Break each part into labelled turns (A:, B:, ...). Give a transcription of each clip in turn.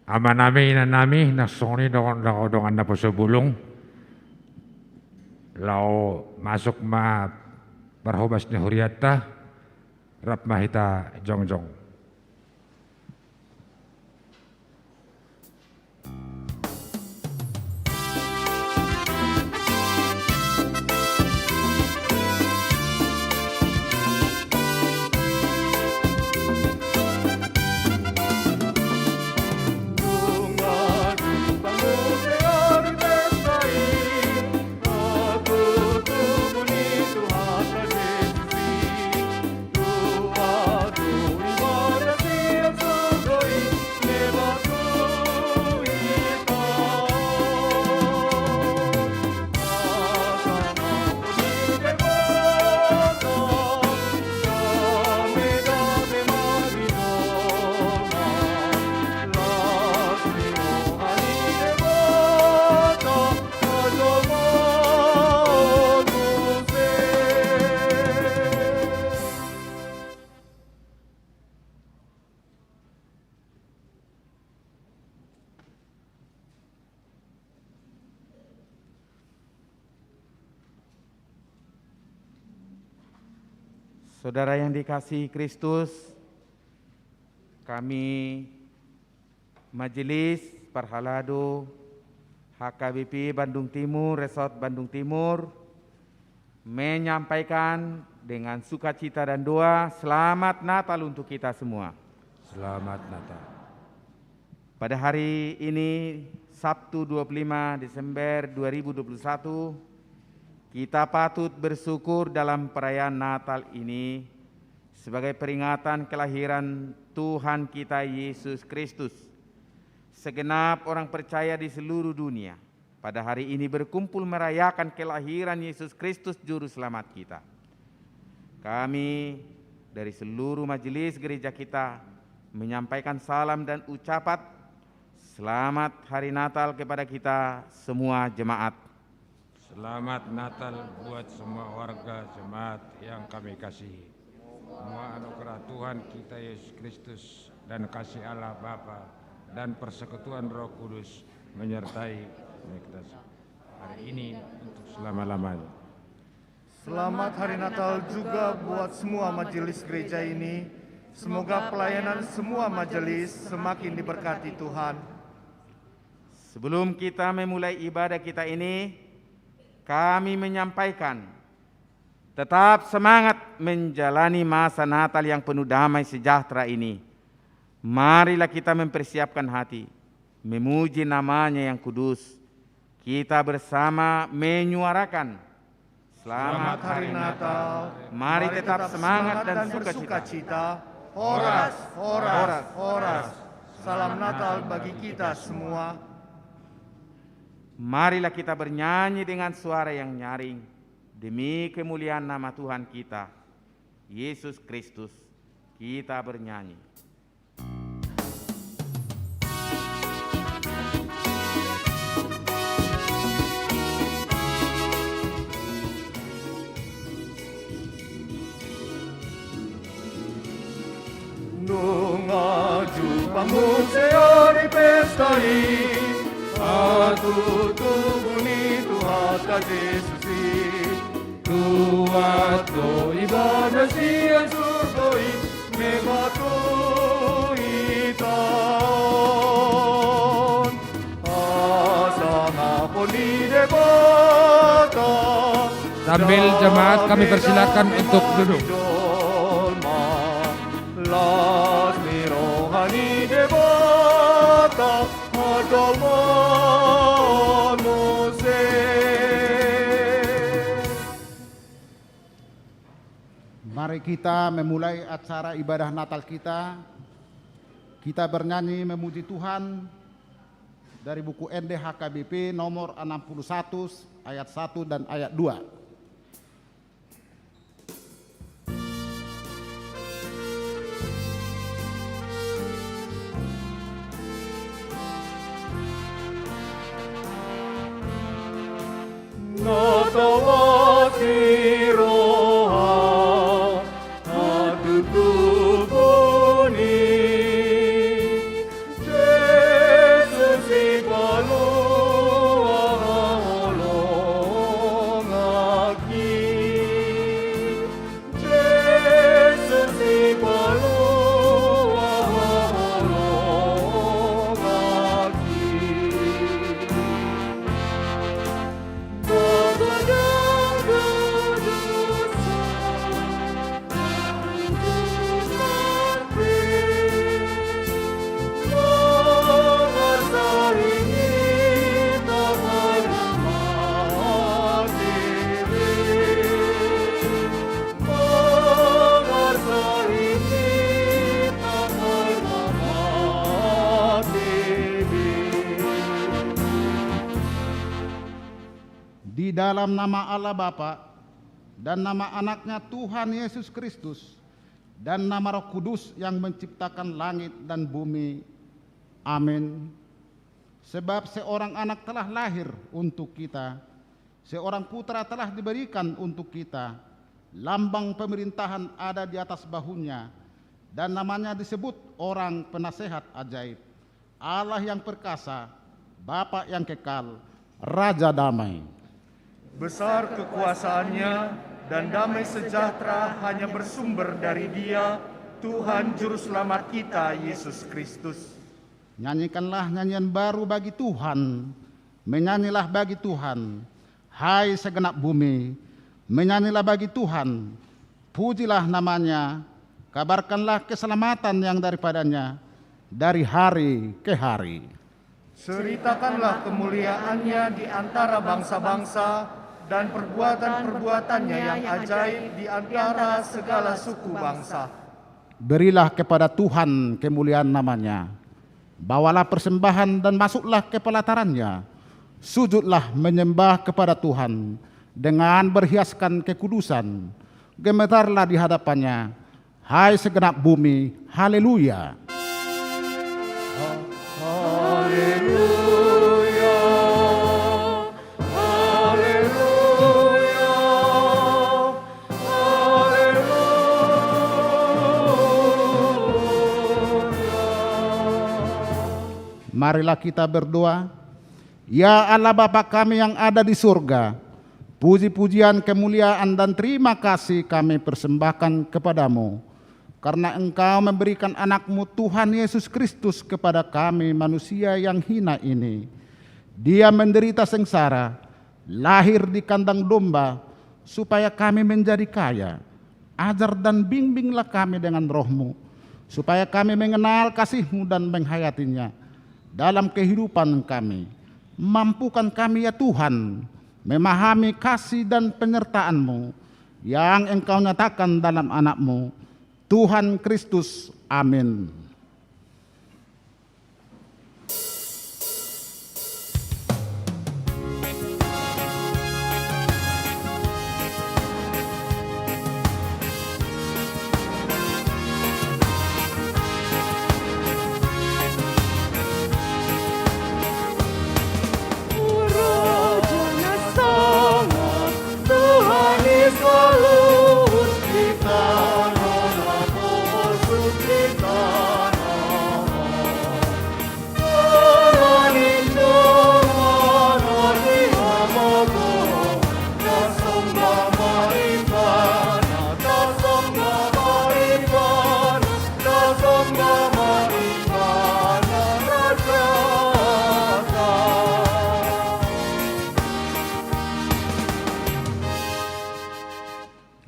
A: Ama nami ina nami nasoni dongan na po sa bulong. Lao masuk ma barhobas ni huriata rap mahita jongjong.
B: Saudara yang dikasihi Kristus, kami Majelis Parhalado HKBP Bandung Timur, Resort Bandung Timur, menyampaikan dengan sukacita dan doa selamat Natal untuk kita semua.
A: Selamat Natal.
B: Pada hari ini, Sabtu 25 Desember 2021, kita patut bersyukur dalam perayaan Natal ini sebagai peringatan kelahiran Tuhan kita Yesus Kristus. Segenap orang percaya di seluruh dunia pada hari ini berkumpul merayakan kelahiran Yesus Kristus Juru Selamat kita. Kami dari seluruh majelis gereja kita menyampaikan salam dan ucapan selamat hari Natal kepada kita semua jemaat.
A: Selamat Natal buat semua warga jemaat yang kami kasihi. Semua anugerah Tuhan kita Yesus Kristus dan kasih Allah Bapa dan persekutuan Roh Kudus menyertai kita hari ini untuk selama-lamanya.
C: Selamat Hari Natal juga buat semua majelis gereja ini. Semoga pelayanan semua majelis semakin diberkati Tuhan.
B: Sebelum kita memulai ibadah kita ini, kami menyampaikan tetap semangat menjalani masa Natal yang penuh damai sejahtera ini. Marilah kita mempersiapkan hati, memuji namanya yang kudus. Kita bersama menyuarakan Selamat Hari Natal. Mari tetap semangat dan sukacita.
C: Horas, horas, horas. Salam Natal bagi kita semua.
B: Marilah kita bernyanyi dengan suara yang nyaring demi kemuliaan nama Tuhan kita, Yesus Kristus. Kita bernyanyi.
C: Nungaju pamuseo di pestai. Aku tubuni Tuhan Yesusi, Tuhan to ibadah siang surgoi mebatu itan, asang apon di debata.
A: Sambil jemaat kami persilakan untuk duduk.
C: Las mirohani debata.
D: Mari kita memulai acara ibadah Natal kita. Kita bernyanyi memuji Tuhan dari buku NDHKBP nomor 61 ayat 1 dan ayat 2.
C: Natawasiroha atutu
D: dalam nama Allah Bapa dan nama anaknya Tuhan Yesus Kristus dan nama Roh Kudus yang menciptakan langit dan bumi. Amin. Sebab seorang anak telah lahir untuk kita, seorang putra telah diberikan untuk kita, lambang pemerintahan ada di atas bahunya, dan namanya disebut Orang Penasehat Ajaib, Allah yang perkasa, Bapa yang kekal, Raja Damai.
C: Besar kekuasaannya dan damai sejahtera hanya bersumber dari Dia, Tuhan Juru Selamat kita, Yesus Kristus.
D: Nyanyikanlah nyanyian baru bagi Tuhan, menyanyilah bagi Tuhan, hai segenap bumi, menyanyilah bagi Tuhan, pujilah namanya, kabarkanlah keselamatan yang daripadanya, dari hari ke hari.
C: Ceritakanlah kemuliaannya di antara bangsa-bangsa, dan perbuatan-perbuatannya yang ajaib di antara segala suku bangsa.
D: Berilah kepada Tuhan kemuliaan namanya, bawalah persembahan dan masuklah ke pelatarannya, sujudlah menyembah kepada Tuhan dengan berhiaskan kekudusan, gemetarlah di hadapannya, hai segenap bumi, haleluya.
C: Haleluya, haleluya, haleluya.
D: Marilah kita berdoa. Ya Allah Bapa kami yang ada di surga, puji-pujian, kemuliaan dan terima kasih kami persembahkan kepadamu, karena Engkau memberikan anak-Mu Tuhan Yesus Kristus kepada kami manusia yang hina ini. Dia menderita sengsara, lahir di kandang domba, supaya kami menjadi kaya. Ajar dan bimbinglah kami dengan Roh-Mu, supaya kami mengenal kasih-Mu dan menghayatinya dalam kehidupan kami. Mampukan kami ya Tuhan, memahami kasih dan penyertaan-Mu yang Engkau nyatakan dalam anak-Mu, Tuhan Kristus. Amin.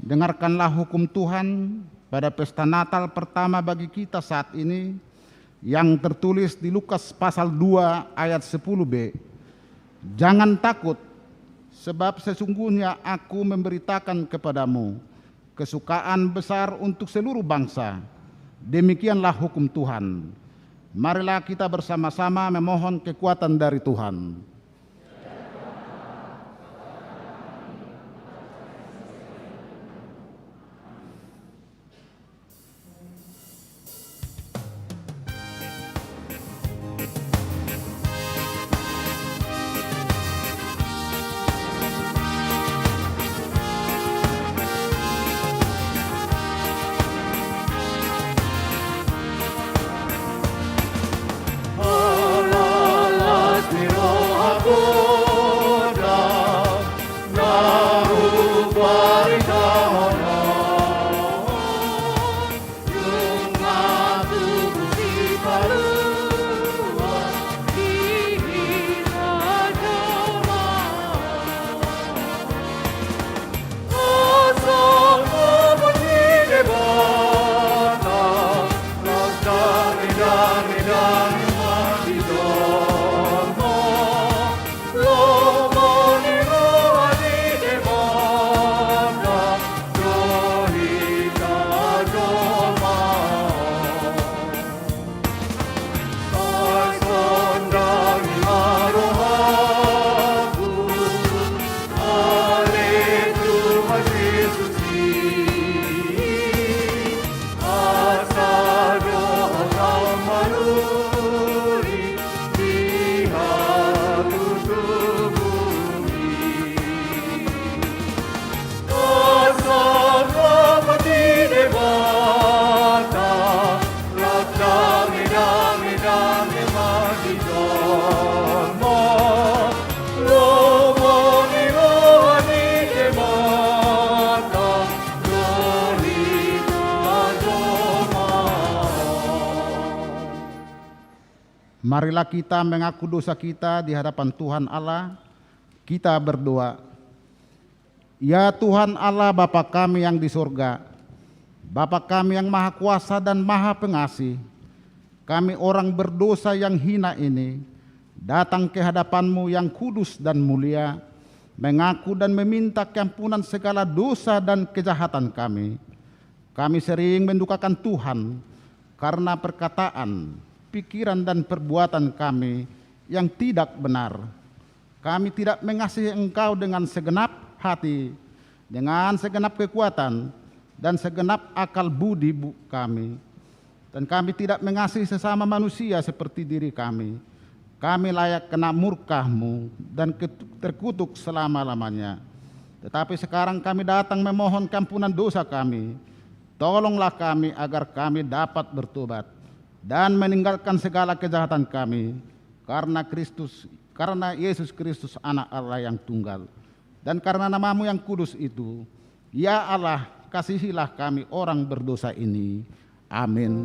D: Dengarkanlah hukum Tuhan pada pesta Natal pertama bagi kita saat ini, yang tertulis di Lukas pasal 2 ayat 10b. Jangan takut, sebab sesungguhnya aku memberitakan kepadamu kesukaan besar untuk seluruh bangsa. Demikianlah hukum Tuhan. Marilah kita bersama-sama memohon kekuatan dari Tuhan.
C: Halalas di roh
D: Marilah kita mengaku dosa kita di hadapan Tuhan Allah. Kita berdoa. Ya Tuhan Allah Bapa kami yang di surga, Bapa kami yang maha kuasa dan maha pengasih, kami orang berdosa yang hina ini datang ke hadapan-Mu yang kudus dan mulia, mengaku dan meminta keampunan segala dosa dan kejahatan kami. Kami sering mendukakan Tuhan karena perkataan, pikiran dan perbuatan kami yang tidak benar. Kami tidak mengasihi Engkau dengan segenap hati, dengan segenap kekuatan dan segenap akal budi kami. Dan kami tidak mengasihi sesama manusia seperti diri kami. Kami layak kena murka-Mu dan terkutuk selama-lamanya. Tetapi sekarang kami datang memohon kampunan dosa kami. Tolonglah kami agar kami dapat bertobat dan meninggalkan segala kejahatan kami karena Yesus Kristus anak Allah yang tunggal. Dan karena nama-Mu yang kudus itu, ya Allah, kasihilah kami orang berdosa ini. Amin.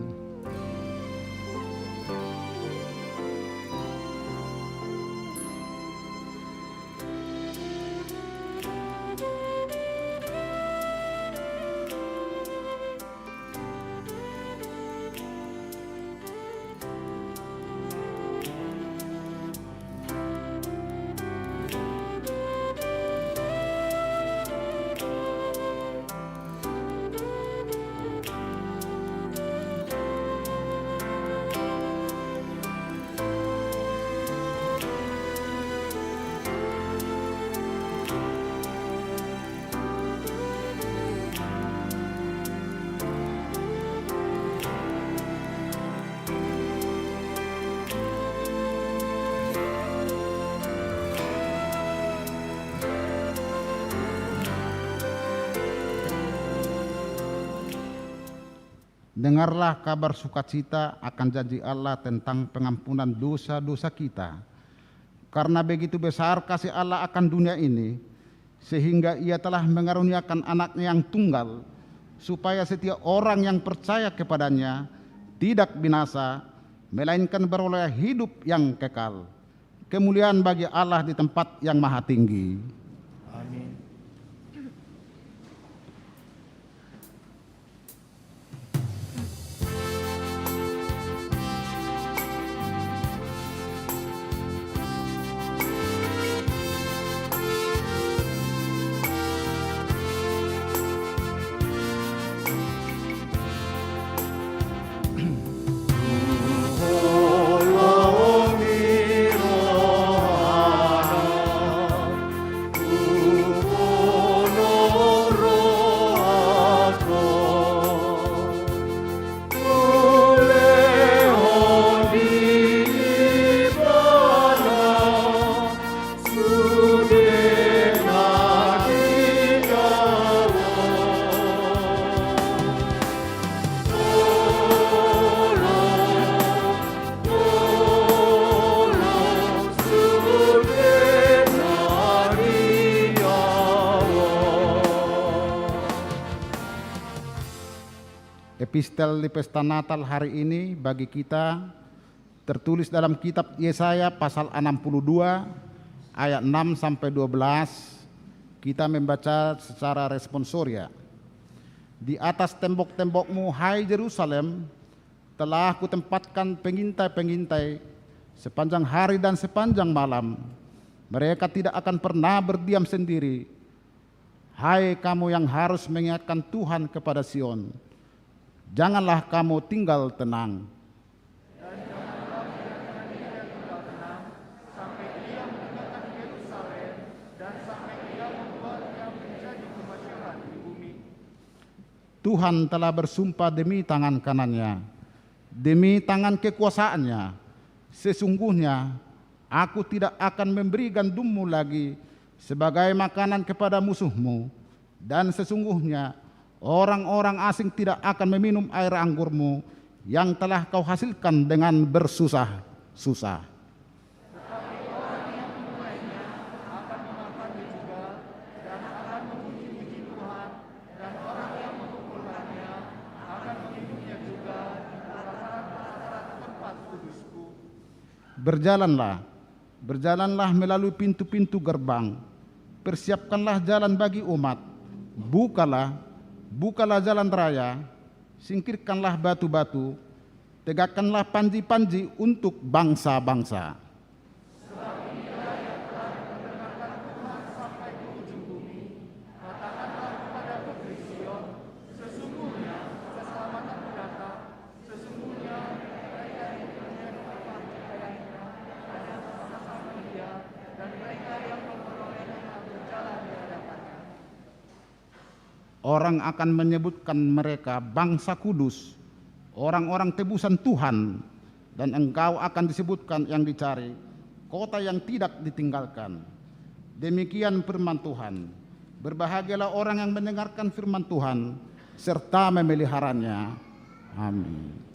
D: Dengarlah kabar sukacita akan janji Allah tentang pengampunan dosa-dosa kita. Karena begitu besar kasih Allah akan dunia ini, sehingga Ia telah mengaruniakan anaknya yang tunggal, supaya setiap orang yang percaya kepadanya tidak binasa, melainkan beroleh hidup yang kekal. Kemuliaan bagi Allah di tempat yang maha tinggi.
C: Amin.
D: Epistel di pesta Natal hari ini bagi kita tertulis dalam kitab Yesaya pasal 62 ayat 6 sampai 12. Kita membaca secara responsoria. Di atas tembok-tembokmu hai Yerusalem telah kutempatkan pengintai-pengintai sepanjang hari dan sepanjang malam. Mereka tidak akan pernah berdiam sendiri. Hai kamu yang harus mengingatkan Tuhan kepada Sion, janganlah kamu tinggal tenang.
C: Dan janganlah biarkan dia tinggal tenang, sampai Ia menegakkan Yerusalem, dan sampai Ia membuatnya menjadi kemasyhuran di bumi.
D: Tuhan telah bersumpah demi tangan kanannya, demi tangan kekuasaannya, sesungguhnya aku tidak akan memberi gandummu lagi sebagai makanan kepada musuhmu, dan sesungguhnya orang-orang asing tidak akan meminum air anggurmu yang telah kau hasilkan dengan bersusah-susah.
C: Tetapi orang yang memulainya akan memakannya juga, dan akan memuji-muji Tuhan, dan orang yang mengumpulkannya akan meminumnya juga di pelataran-pelataran tempat kudusku.
D: berjalanlah melalui pintu-pintu gerbang, persiapkanlah jalan bagi umat, bukalah jalan raya, singkirkanlah batu-batu, tegakkanlah panji-panji untuk bangsa-bangsa. Orang akan menyebutkan mereka bangsa kudus, orang-orang tebusan Tuhan, dan engkau akan disebutkan yang dicari, kota yang tidak ditinggalkan. Demikian firman Tuhan. Berbahagialah orang yang mendengarkan firman Tuhan serta memeliharanya. Amin.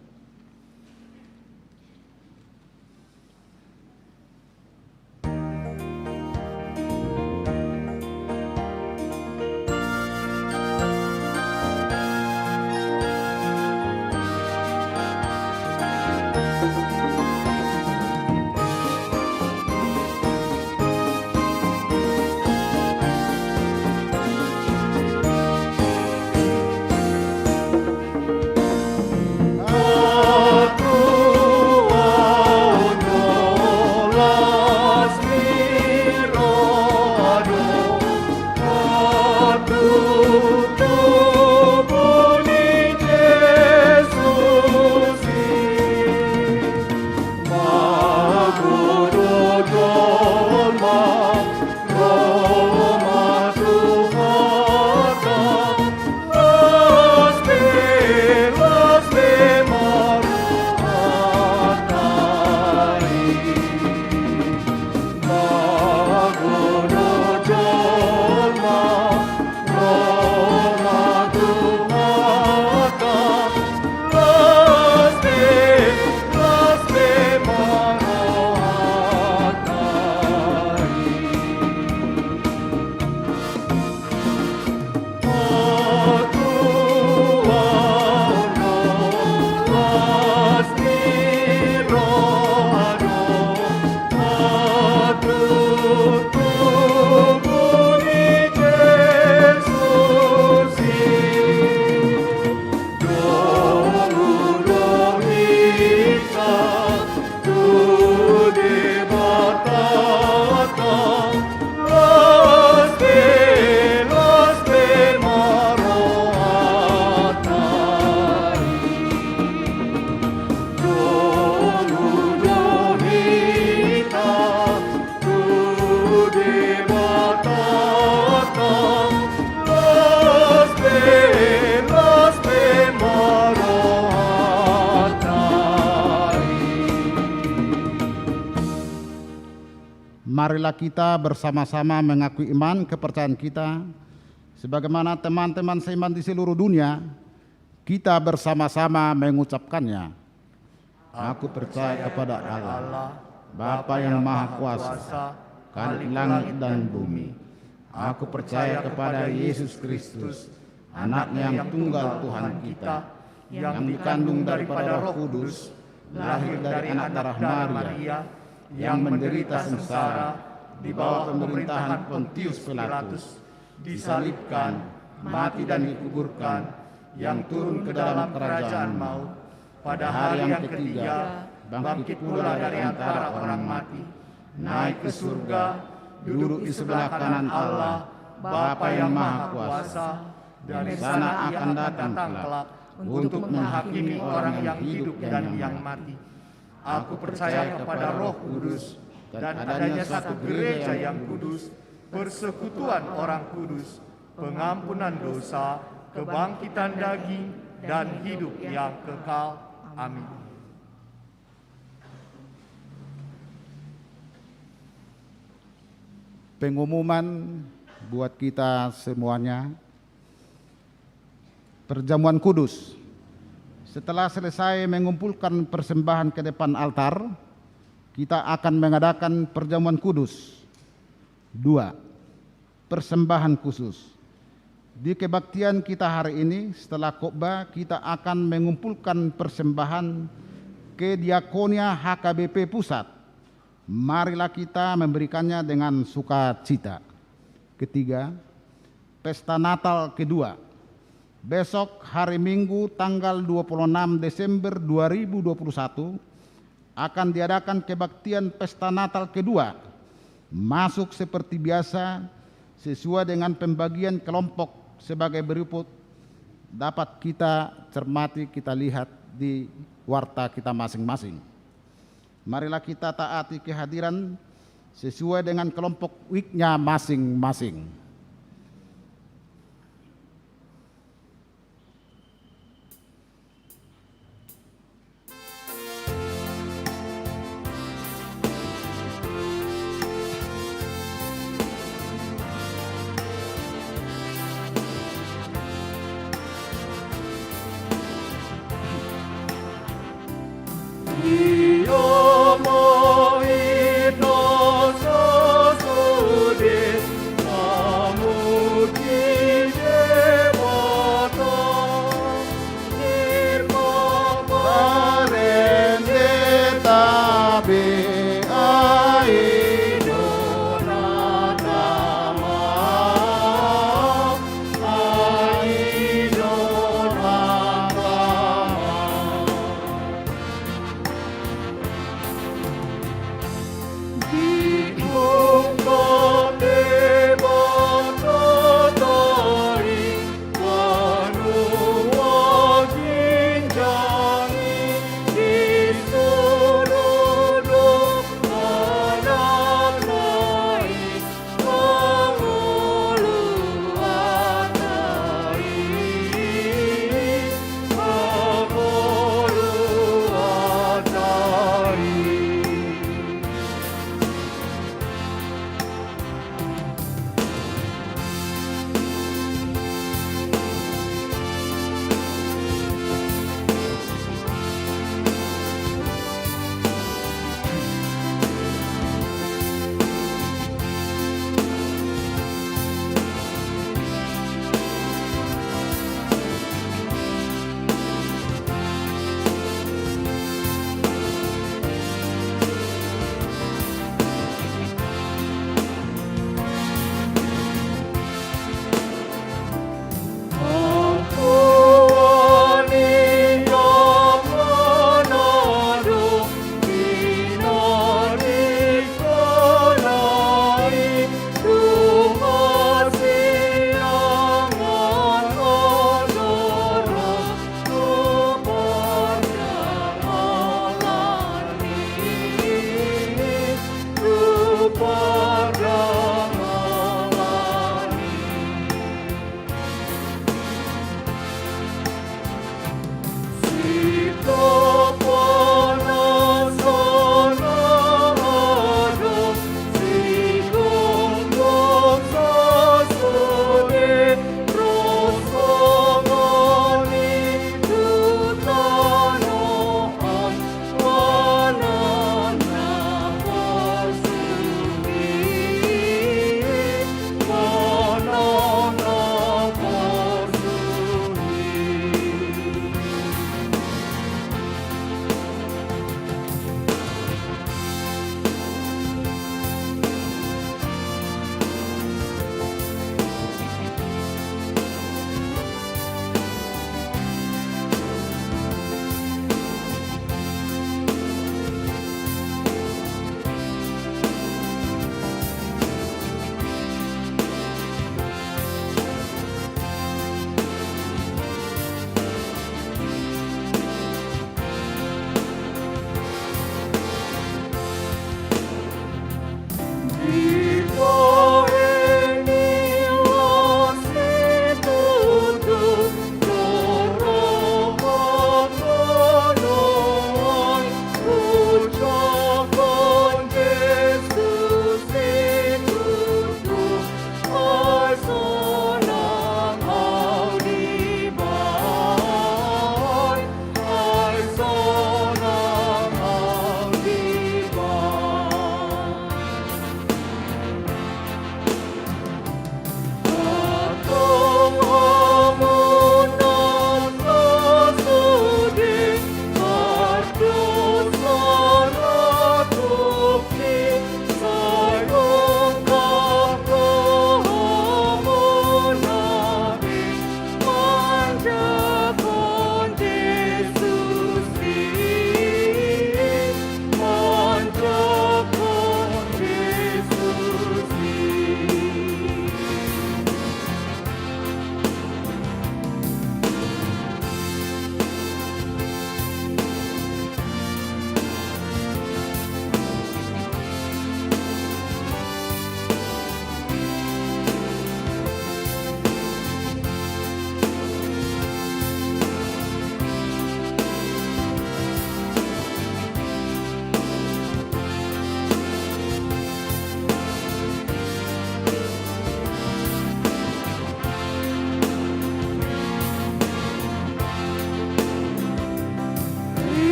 D: Marilah kita bersama-sama mengakui iman kepercayaan kita, sebagaimana teman-teman seiman di seluruh dunia, kita bersama-sama mengucapkannya. Aku percaya kepada Allah, Bapa yang Maha Kuasa, Khalik langit dan bumi. Aku percaya kepada Yesus Kristus, Anaknya yang tunggal Tuhan kita, yang dikandung daripada Roh Kudus, lahir dari anak darah Maria, yang menderita sengsara di bawah pemerintahan Pontius Pilatus, disalibkan, mati dan dikuburkan, yang turun ke dalam kerajaan maut, pada hari yang ketiga bangkit pula dari antara orang mati, naik ke surga, duduk di sebelah kanan Allah, Bapa yang Maha Kuasa. Dari sana akan datang kelak untuk menghakimi orang yang hidup dan yang mati. Aku percaya kepada Roh Kudus dan adanya satu gereja yang kudus, persekutuan orang kudus, pengampunan dosa, kebangkitan daging, dan hidup yang kekal. Amin. Pengumuman buat kita semuanya. Perjamuan kudus. Setelah selesai mengumpulkan persembahan ke depan altar, kita akan mengadakan perjamuan kudus. 2. Persembahan khusus. Di kebaktian kita hari ini, setelah khotbah, kita akan mengumpulkan persembahan ke Diakonia HKBP Pusat marilah kita memberikannya dengan sukacita. Ketiga, pesta Natal kedua. Besok hari Minggu tanggal 26 Desember 2021 akan diadakan kebaktian pesta Natal kedua. Masuk seperti biasa sesuai dengan pembagian kelompok sebagai berikut, dapat kita cermati, kita lihat di warta kita masing-masing. Marilah kita taati kehadiran sesuai dengan kelompok week-nya masing-masing.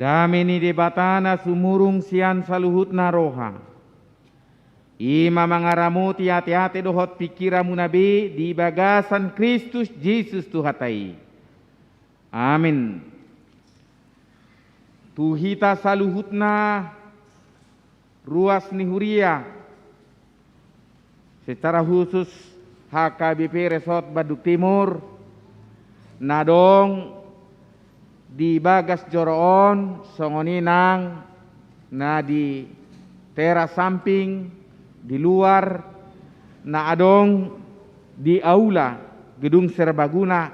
B: Damini debatana sumurung sian saluhutna roha. Ima mangaramuti hati-hati dohot pikiramu nabi di bagasan Kristus Yesus Tuhatai. Amin. Tuhita saluhutna ruas nihuria. Secara khusus HKBP Resort Baduk Timur nadong di bagas joroon songoninang na di teras samping di luar na adong di aula gedung serbaguna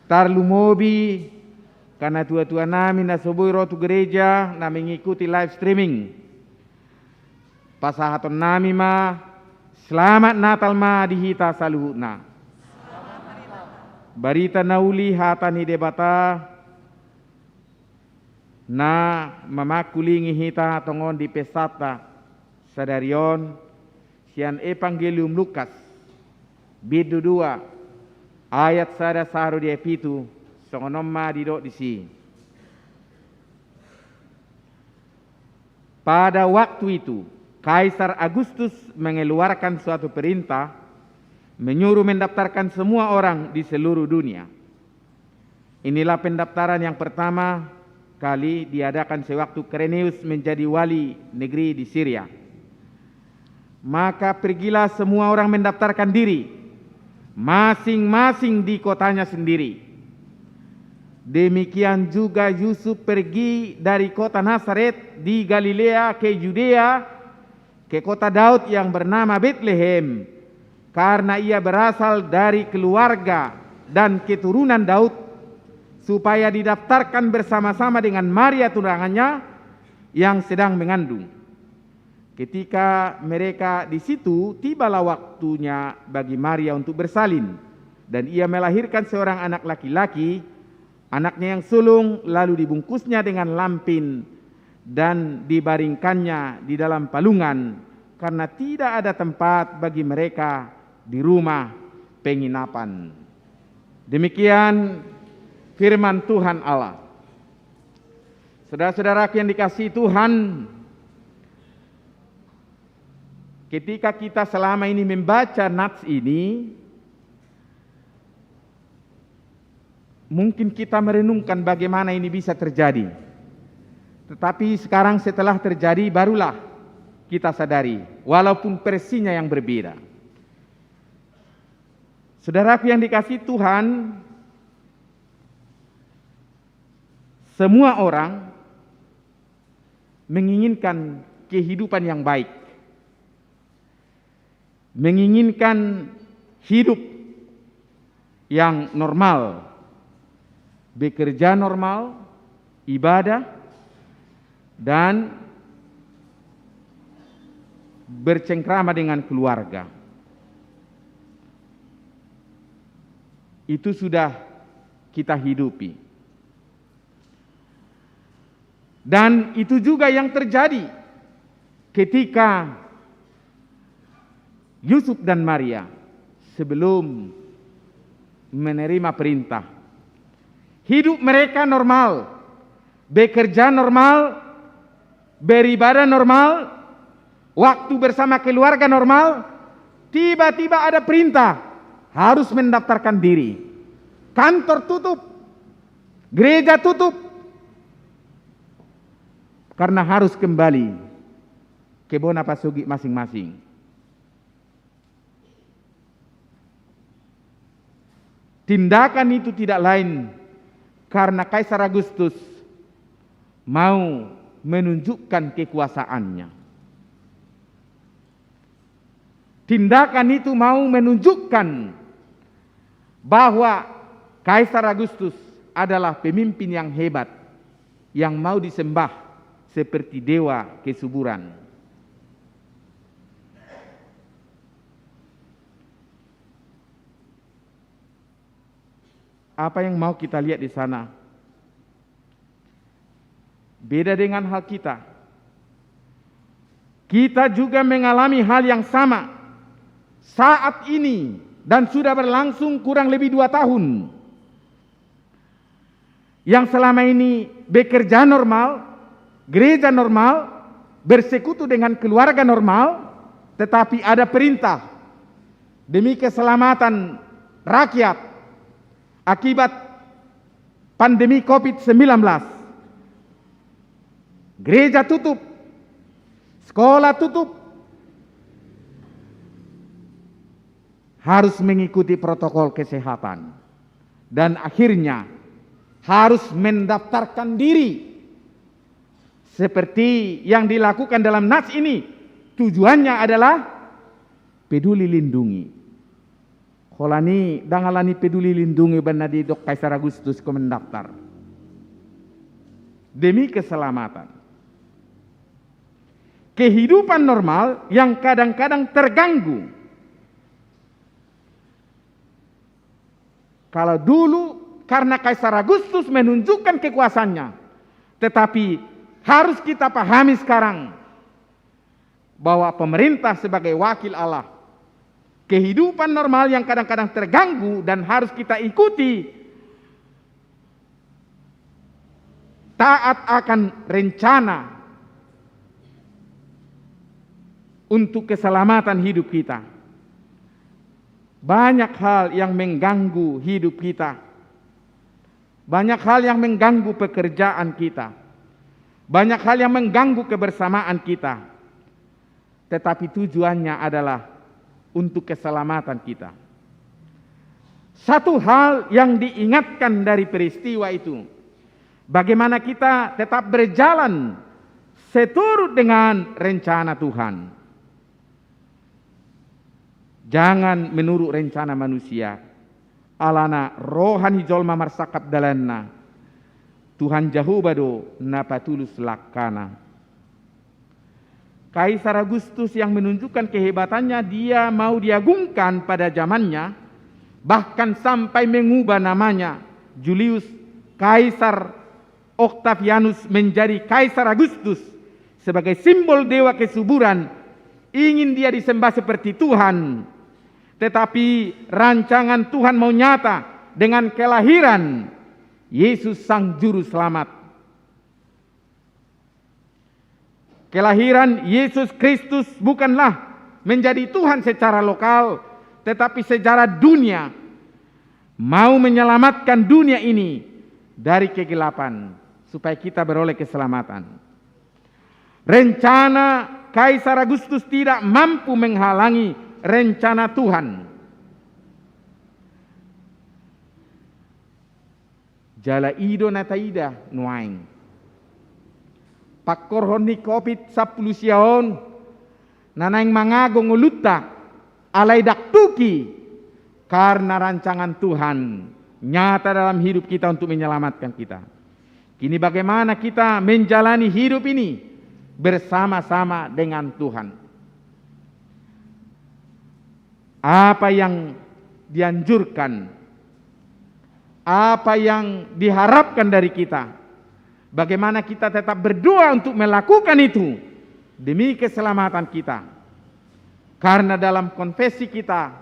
B: tarlumobi karena tua-tua namin na soboy rotu gereja na mengikuti live streaming pasahaton nami ma selamat Natal ma dihita saluhutna barita nauli hatani debata na mamakulingi hita tongon di pesata sadarion sian Evangelium Lukas bidu 2 ayat sada saru di epitu songonomma didok disi. Pada waktu itu Kaisar Agustus mengeluarkan suatu perintah menyuruh mendaftarkan semua orang di seluruh dunia. Inilah pendaftaran yang pertama kali diadakan sewaktu Quirinius menjadi wali negeri di Syria. Maka pergilah semua orang mendaftarkan diri, masing-masing di kotanya sendiri. Demikian juga Yusuf pergi dari kota Nazaret di Galilea ke Yudea, ke kota Daud yang bernama Bethlehem, karena ia berasal dari keluarga dan keturunan Daud, supaya didaftarkan bersama-sama dengan Maria tunangannya yang sedang mengandung. Ketika mereka di situ, tibalah waktunya bagi Maria untuk bersalin, dan ia melahirkan seorang anak laki-laki, anaknya yang sulung, lalu dibungkusnya dengan lampin dan dibaringkannya di dalam palungan, karena tidak ada tempat bagi mereka di rumah penginapan. Demikian firman Tuhan Allah. Saudara-saudaraku yang dikasihi Tuhan, ketika kita selama ini membaca nats ini, mungkin kita merenungkan bagaimana ini bisa terjadi. Tetapi sekarang setelah terjadi barulah kita sadari, walaupun versinya yang berbeda. Saudaraku yang dikasihi Tuhan, semua orang menginginkan kehidupan yang baik, menginginkan hidup yang normal, bekerja normal, ibadah, dan bercengkrama dengan keluarga. Itu sudah kita hidupi. Dan itu juga yang terjadi ketika Yusuf dan Maria sebelum menerima perintah. Hidup mereka normal, bekerja normal, beribadah normal, waktu bersama keluarga normal. Tiba-tiba ada perintah harus mendaftarkan diri. Kantor tutup, gereja tutup, karena harus kembali ke Bona Pasugi masing-masing. Tindakan itu tidak lain karena Kaisar Agustus mau menunjukkan kekuasaannya. Tindakan itu mau menunjukkan bahwa Kaisar Agustus adalah pemimpin yang hebat, yang mau disembah seperti dewa kesuburan. Apa yang mau kita lihat di sana? Beda dengan hal kita. Kita juga mengalami hal yang sama saat ini dan sudah berlangsung kurang lebih 2 tahun. Yang selama ini bekerja normal, gereja normal, bersekutu dengan keluarga normal, tetapi ada perintah demi keselamatan rakyat akibat pandemi COVID-19. Gereja tutup, sekolah tutup, harus mengikuti protokol kesehatan, dan akhirnya harus mendaftarkan diri seperti yang dilakukan dalam nas ini. Tujuannya adalah peduli lindungi. Holani dangalani peduli lindungi benar di dok Kaisar Agustus ko mendaftar demi keselamatan. Kehidupan normal yang kadang-kadang terganggu. Kalau dulu karena Kaisar Agustus menunjukkan kekuasaannya, tetapi harus kita pahami sekarang bahwa pemerintah sebagai wakil Allah, kehidupan normal yang kadang-kadang terganggu dan harus kita ikuti, taat akan rencana untuk keselamatan hidup kita. Banyak hal yang mengganggu hidup kita, banyak hal yang mengganggu pekerjaan kita, banyak hal yang mengganggu kebersamaan kita, tetapi tujuannya adalah untuk keselamatan kita. Satu hal yang diingatkan dari peristiwa itu, bagaimana kita tetap berjalan seturut dengan rencana Tuhan. Jangan menurut rencana manusia. Alana rohani jolma marsakap dalanna. Tuhan jahubado napatulus lakana. Kaisar Agustus yang menunjukkan kehebatannya, dia mau diagungkan pada zamannya, bahkan sampai mengubah namanya Julius Kaisar Octavianus menjadi Kaisar Agustus sebagai simbol dewa kesuburan. Ingin dia disembah seperti Tuhan, tetapi rancangan Tuhan mau nyata dengan kelahiran Yesus Sang Juru Selamat. Kelahiran Yesus Kristus bukanlah menjadi Tuhan secara lokal, tetapi secara dunia, mau menyelamatkan dunia ini dari kegelapan supaya kita beroleh keselamatan. Rencana Kaisar Agustus tidak mampu menghalangi rencana Tuhan. Jala ido nataida nuaing. Pakkorhon ni COVID 10 siaon nanaing mangagong uluta alay daktuki karena rancangan Tuhan nyata dalam hidup kita untuk menyelamatkan kita. Kini bagaimana kita menjalani hidup ini bersama-sama dengan Tuhan. Apa yang dianjurkan, apa yang diharapkan dari kita, bagaimana kita tetap berdoa untuk melakukan itu demi keselamatan kita. Karena dalam konfesi kita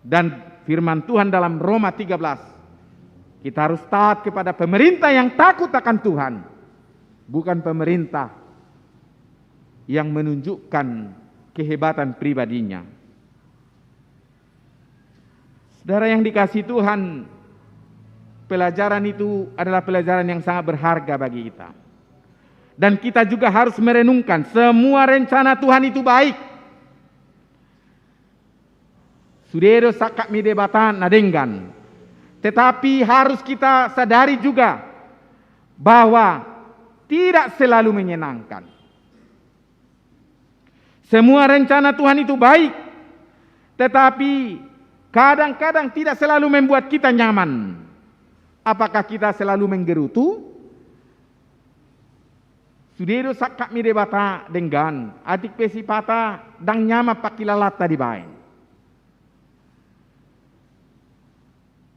B: dan firman Tuhan dalam Roma 13, kita harus taat kepada pemerintah yang takut akan Tuhan, bukan pemerintah yang menunjukkan kehebatan pribadinya. Saudara yang dikasihi Tuhan, pelajaran itu adalah pelajaran yang sangat berharga bagi kita. Dan kita juga harus merenungkan semua rencana Tuhan itu baik. Sudero sakak mi debatan nadenggan. Tetapi harus kita sadari juga bahwa tidak selalu menyenangkan. Semua rencana Tuhan itu baik, tetapi kadang-kadang tidak selalu membuat kita nyaman. Apakah kita selalu menggerutu? Sudero sakak mi debata denggan, adik pesi pata dang nyama pakilalata di bain.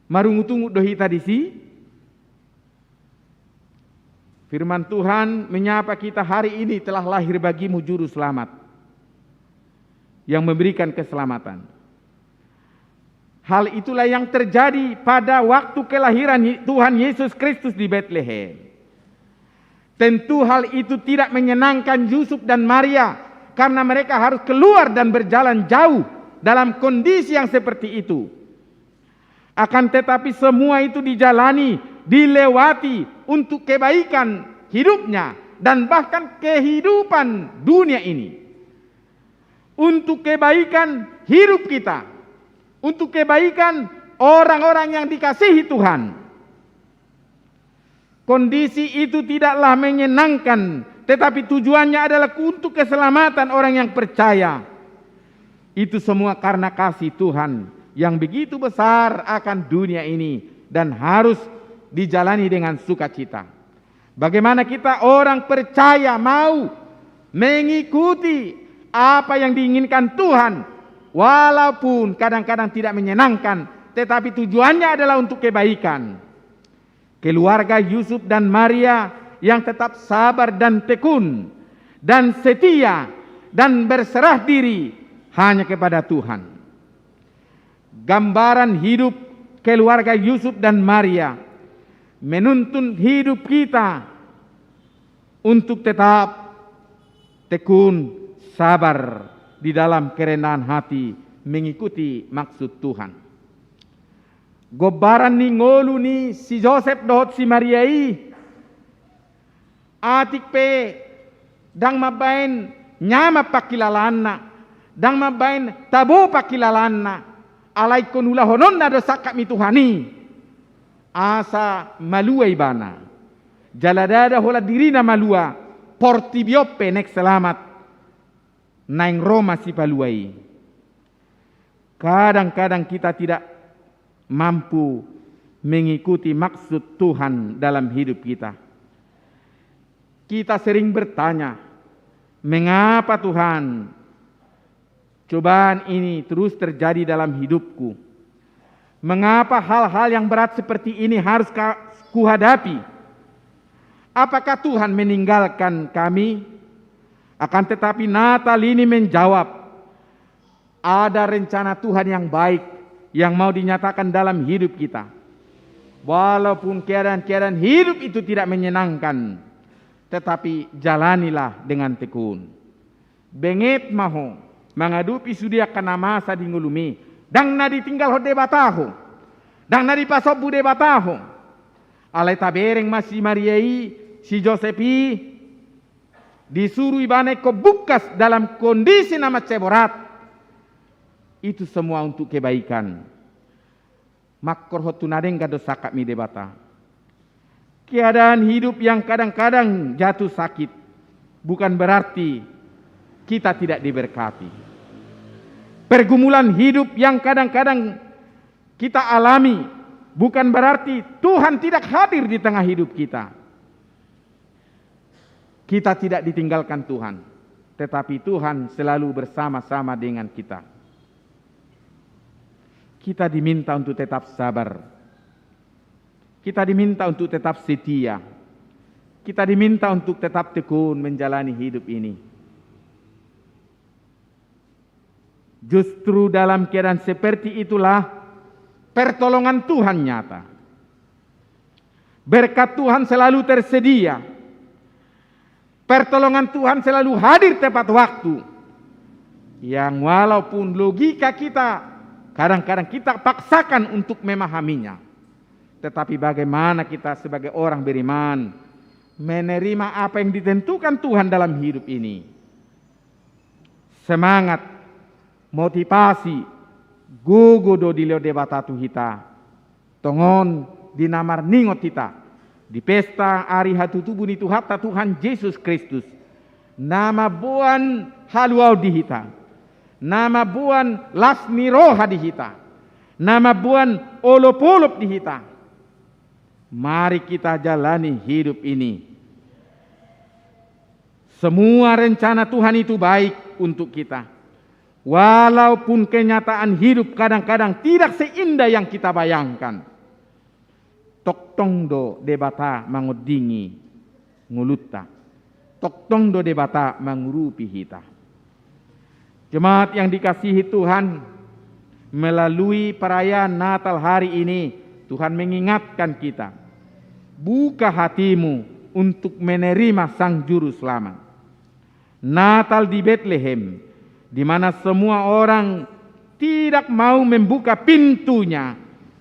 B: Marungutungu dohita disi. Firman Tuhan menyapa kita hari ini, telah lahir bagimu juru selamat yang memberikan keselamatan. Hal itulah yang terjadi pada waktu kelahiran Tuhan Yesus Kristus di Bethlehem. Tentu hal itu tidak menyenangkan Yusuf dan Maria, karena mereka harus keluar dan berjalan jauh dalam kondisi yang seperti itu. Akan tetapi semua itu dijalani, dilewati untuk kebaikan hidupnya dan bahkan kehidupan dunia ini. Untuk kebaikan hidup kita, untuk kebaikan orang-orang yang dikasihi Tuhan. Kondisi itu tidaklah menyenangkan, tetapi tujuannya adalah untuk keselamatan orang yang percaya. Itu semua karena kasih Tuhan yang begitu besar akan dunia ini dan harus dijalani dengan sukacita. Bagaimana kita orang percaya mau mengikuti apa yang diinginkan Tuhan, walaupun kadang-kadang tidak menyenangkan, tetapi tujuannya adalah untuk kebaikan. Keluarga Yusuf dan Maria yang tetap sabar dan tekun dan setia dan berserah diri hanya kepada Tuhan. Gambaran hidup keluarga Yusuf dan Maria menuntun hidup kita untuk tetap tekun, sabar di dalam kerendahan hati mengikuti maksud Tuhan. Gobaran ni ngolu ni si Joseph dohot si Maria i atik pe dang mabain nyama pakilalanna, dang mabain tabo pakilalanna, alai konula honon na dosak mi Tuhani asa malua ibana jaladada hola dirina malua portibiope nek selamat naing Roma si paluai. Kadang-kadang kita tidak mampu mengikuti maksud Tuhan dalam hidup kita. Kita sering bertanya, mengapa Tuhan cobaan ini terus terjadi dalam hidupku? Mengapa hal-hal yang berat seperti ini harus kuhadapi? Apakah Tuhan meninggalkan kami? Akan tetapi Natal ini menjawab, ada rencana Tuhan yang baik yang mau dinyatakan dalam hidup kita. Walaupun keadaan-keadaan hidup itu tidak menyenangkan, tetapi jalanilah dengan tekun. Benget maho mengadupi sudia kana masa di ngulumi, dang na ditinggal hode bataho, dang na dipasok bude bataho. Alai tabereng masih Mariai si Josepi disuruh ibane ko bukas dalam kondisi nama ceborat. Itu semua untuk kebaikan. Makor hotunadeng kado sakak mi debata. Keadaan hidup yang kadang-kadang jatuh sakit bukan berarti kita tidak diberkati. Pergumulan hidup yang kadang-kadang kita alami bukan berarti Tuhan tidak hadir di tengah hidup kita. Kita tidak ditinggalkan Tuhan, tetapi Tuhan selalu bersama-sama dengan kita. Kita diminta untuk tetap sabar. Kita diminta untuk tetap setia. Kita diminta untuk tetap tekun menjalani hidup ini. Justru dalam keadaan seperti itulah pertolongan Tuhan nyata. Berkat Tuhan selalu tersedia. Pertolongan Tuhan selalu hadir tepat waktu. Yang walaupun logika kita Kadang-kadang kita paksakan untuk memahaminya. Tetapi bagaimana kita sebagai orang beriman menerima apa yang ditentukan Tuhan dalam hidup ini. Semangat, motivasi, gugu do dilio debatatu hita. Tongon dinamar ningot hita. Di pesta hari hatutubu ni Tuhata Tuhan Yesus Kristus. Nama buan haluau di hita. Nama buan lasmi roha di hita. Nama buan olop-olop di hita. Mari kita jalani hidup ini. Semua rencana Tuhan itu baik untuk kita. Walaupun kenyataan hidup kadang-kadang tidak seindah yang kita bayangkan. Tok tongdo debata mangodingi ngulutta. Tok tongdo debata mangurupi hita. Jemaat yang dikasihi Tuhan, melalui perayaan Natal hari ini, Tuhan mengingatkan kita, buka hatimu untuk menerima Sang Juru Selamat. Natal di Bethlehem, di mana semua orang tidak mau membuka pintunya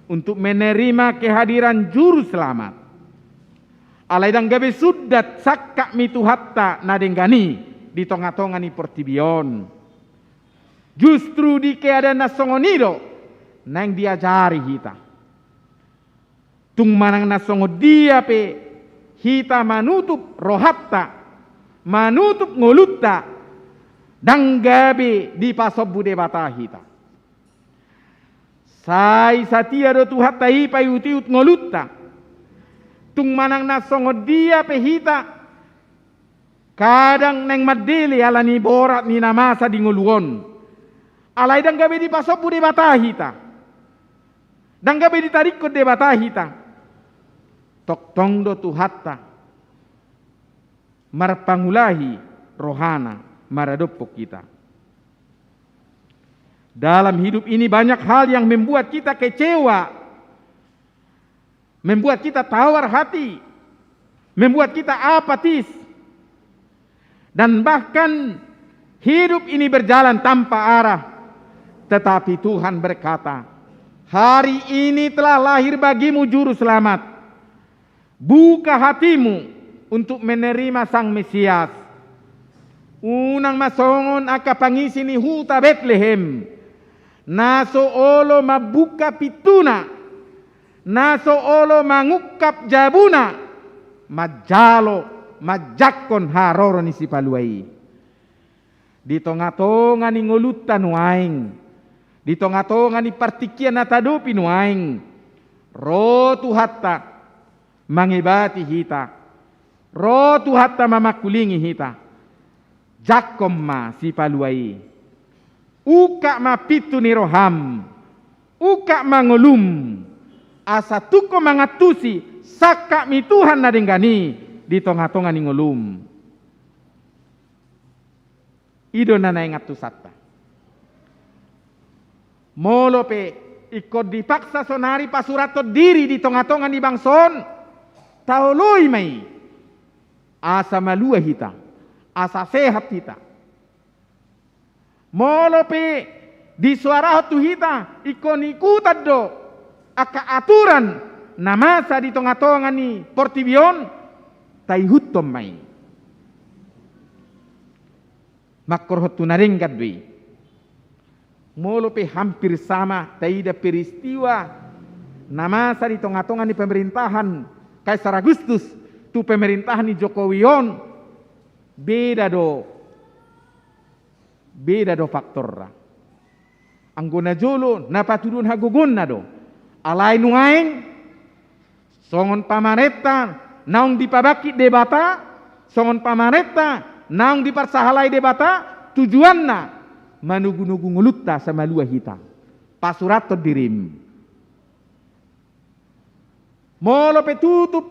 B: untuk menerima kehadiran Juru Selamat. Alaidang gabe sudat sakka mitu hatta nadenggani di tonga-tonga ni pertibion. Justru di keadaan nasongonido nang diajari kita. Tung manang nasongo dia pe hita manutup rohatta, manutup ngolutta, dang gabe di pasobu debata hita. Sai satia do tuhatta ipa yutiut ngolutta. Tung manang nasongo dia pe hita, kadang neng madili alani borat ni namasa di ngoluon. Alai dang gabe di pasobu debata hita. Dang gabe di tarikut debata hita. Tok tongdo tuhatta marpangulahi rohana maradopok kita. Dalam hidup ini banyak hal yang membuat kita kecewa, membuat kita tawar hati, membuat kita apatis, dan bahkan hidup ini berjalan tanpa arah. Tetapi Tuhan berkata, hari ini telah lahir bagimu Juru Selamat. Buka hatimu untuk menerima Sang Mesias. Unang masongon aka pangisi ni huta Bethlehem. Naso olo mabuka pituna. Naso olo mangukap jabuna. Majalo majakon haroro ni si paluai. Di tonga-tonga ni ngolutan waing. Di tonga-tonga ni partikian natadupi waing. Rotu hatta mangibati hita. Rotu hatta mamakulingi hita. Jakom ma si paluai. Uka ma pitu ni roham. Uka mangolum. Asa tuko mangatusi. Saka mi Tuhan nadenggani. Di tonga-tonga ni ngolum. Ido na naingatu satta. Molo pe ikut dipaksa sonari pasurato diri di tonga-tonga ni bangson. Taului mai. Asa malua hita. Asa sehat hita. Molo pe di suara tu hita ikon ikutan do. Aka aturan namasa di tonga-tonga ni portibion. Taihutom mai. Makorhot tunaring kadwi. Molo pe hampir sama taida peristiwa namasa di tonga-tonga ni pemerintahan Kaisar Agustus tu pemerintahan ni Jokowion beda do faktor. Anggona jolo napatudun hagugun na do. Alai nuaing songon pamareta naung dipabaki debata, songon pamareta naung diparsahalai debata, tujuanna manugu-nugu ngulutta sama lua hita. Pasurato dirim. Molo pe tutup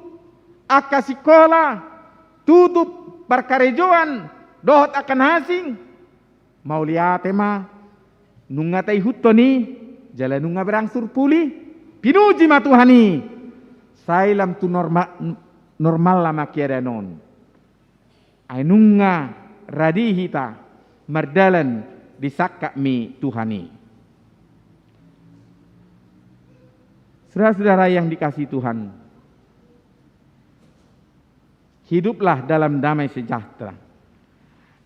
B: aka sikola, tutup perkarejoan, dohot akan hasing. Mau liate ma nunga tai hutoni, jala nunga berangsur pulih. Pinuji ma Tuhani. Sailam tu normal lama kiadanon. Ainunga radihita mardalan disakka mi Tuhani. Saudara-saudara yang dikasihi Tuhan, hiduplah dalam damai sejahtera.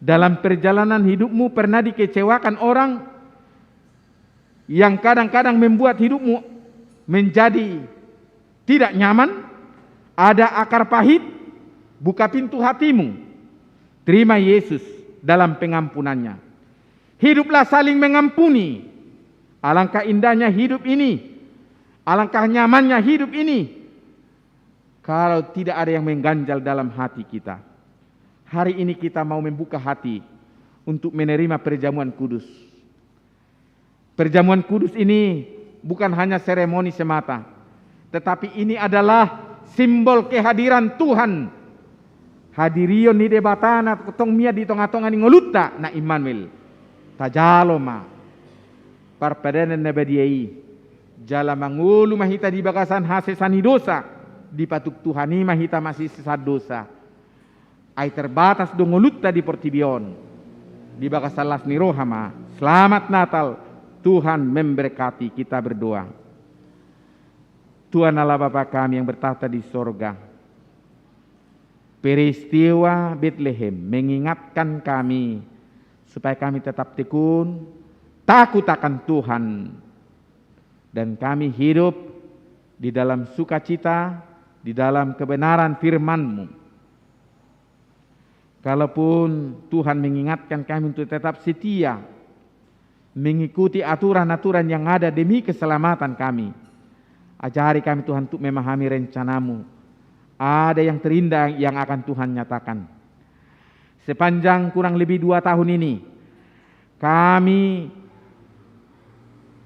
B: Dalam perjalanan hidupmu pernah dikecewakan orang yang kadang-kadang membuat hidupmu menjadi tidak nyaman? Ada akar pahit? Buka pintu hatimu. Terima Yesus dalam pengampunannya. Hiduplah saling mengampuni. Alangkah indahnya hidup ini. Alangkah nyamannya hidup ini. Kalau tidak ada yang mengganjal dalam hati kita. Hari ini kita mau membuka hati untuk menerima perjamuan kudus. Perjamuan kudus ini bukan hanya seremoni semata, tetapi ini adalah simbol kehadiran Tuhan. Hadirion ni debatana tong mia di tonga-tonga ni ngolutta na Immanuel. Tajaloma parpadenen nebediai jala mangulu mahita di bagasan hasesani dosa di patuk Tuhani mahita masih sesat dosa. Ai terbatas do ngolutta di Portibion di bagasan las ni rohama. Selamat Natal, Tuhan memberkati, kita berdoa. Tuhan Allah Bapa kami yang bertahta di sorga, peristiwa Bethlehem mengingatkan kami supaya kami tetap tekun, takut akan Tuhan, dan kami hidup di dalam sukacita, di dalam kebenaran firman-Mu. Kalaupun Tuhan mengingatkan kami untuk tetap setia, mengikuti aturan-aturan yang ada demi keselamatan kami, ajari kami Tuhan untuk memahami rencana-Mu. Ada yang terindah yang akan Tuhan nyatakan. Sepanjang kurang lebih 2 tahun ini, kami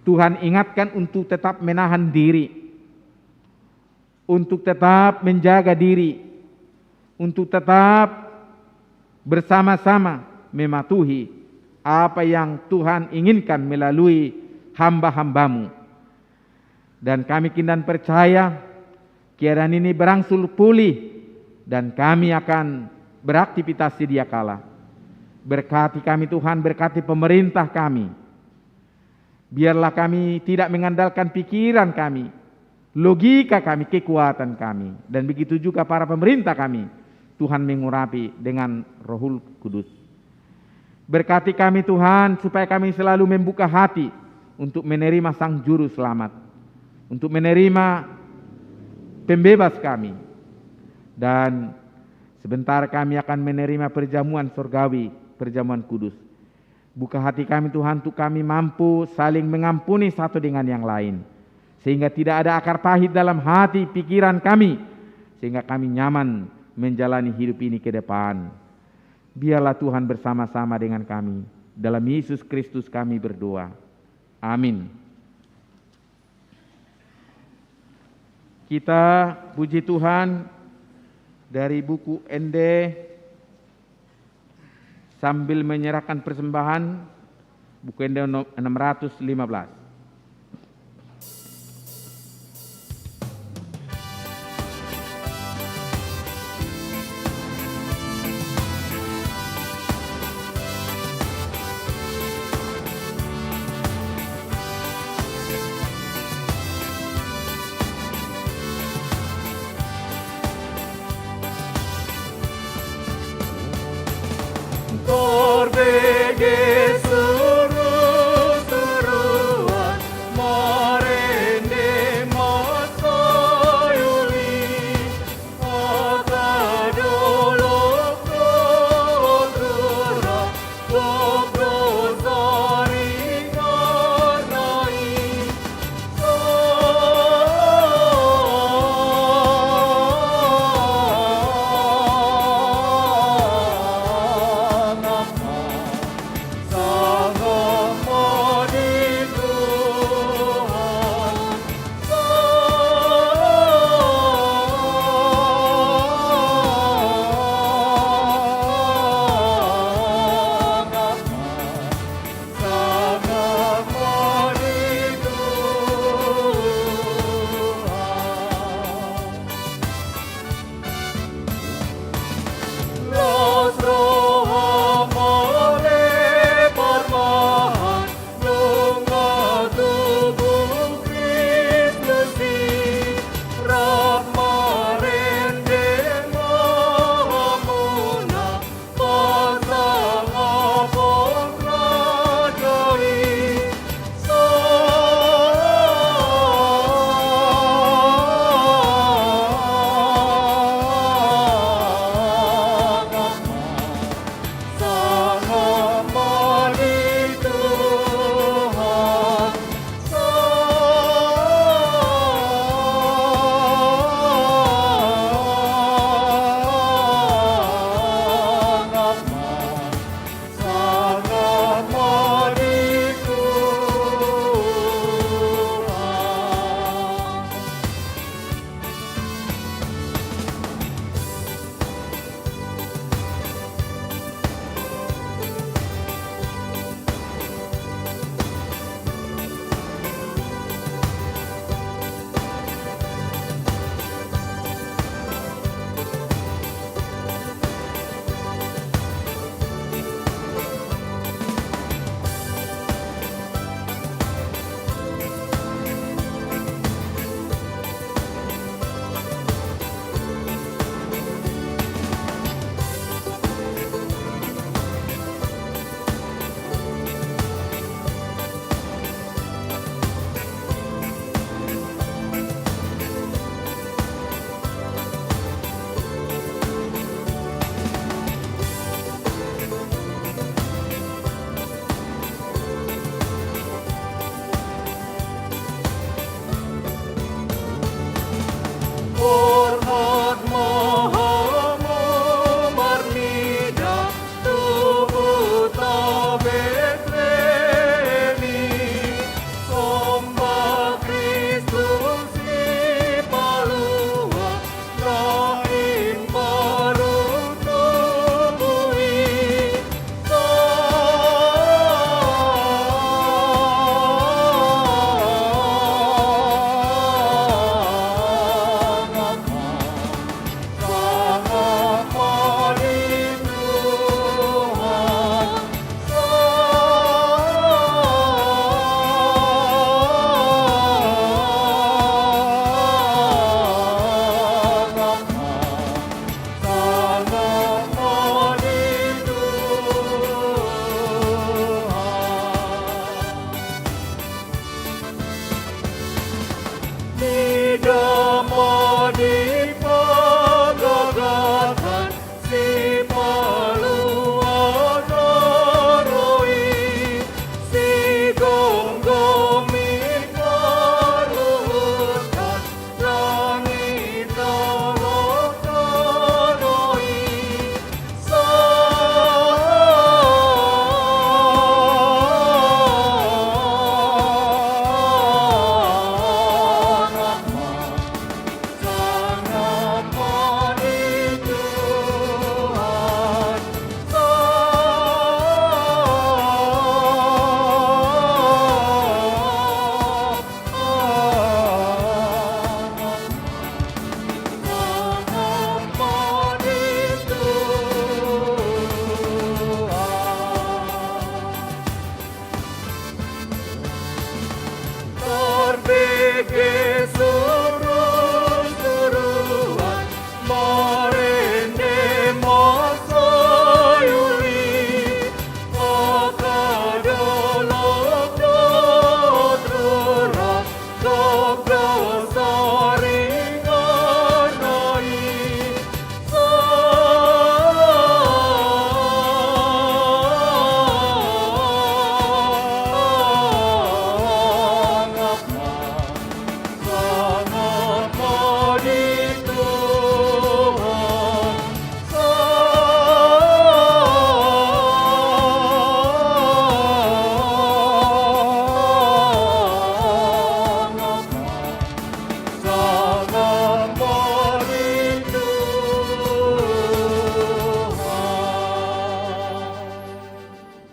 B: Tuhan ingatkan untuk tetap menahan diri, untuk tetap menjaga diri, untuk tetap bersama-sama mematuhi apa yang Tuhan inginkan melalui hamba-hamba-Mu. Dan kami kindan percaya keadaan ini berangsur pulih dan kami akan beraktivitas sedia kala. Berkati kami Tuhan, berkati pemerintah kami. Biarlah kami tidak mengandalkan pikiran kami, logika kami, kekuatan kami. Dan begitu juga para pemerintah kami, Tuhan mengurapi dengan Rohul Kudus. Berkati kami Tuhan supaya kami selalu membuka hati untuk menerima Sang Juru Selamat, untuk menerima pembebas kami. Dan sebentar kami akan menerima perjamuan surgawi, perjamuan kudus. Buka hati kami Tuhan untuk kami mampu saling mengampuni satu dengan yang lain, sehingga tidak ada akar pahit dalam hati pikiran kami, sehingga kami nyaman menjalani hidup ini ke depan. Biarlah Tuhan bersama-sama dengan kami. Dalam Yesus Kristus kami berdoa. Amin. Kita puji Tuhan dari buku ND sambil menyerahkan persembahan, buku ND 615.
C: Torbege suru-suru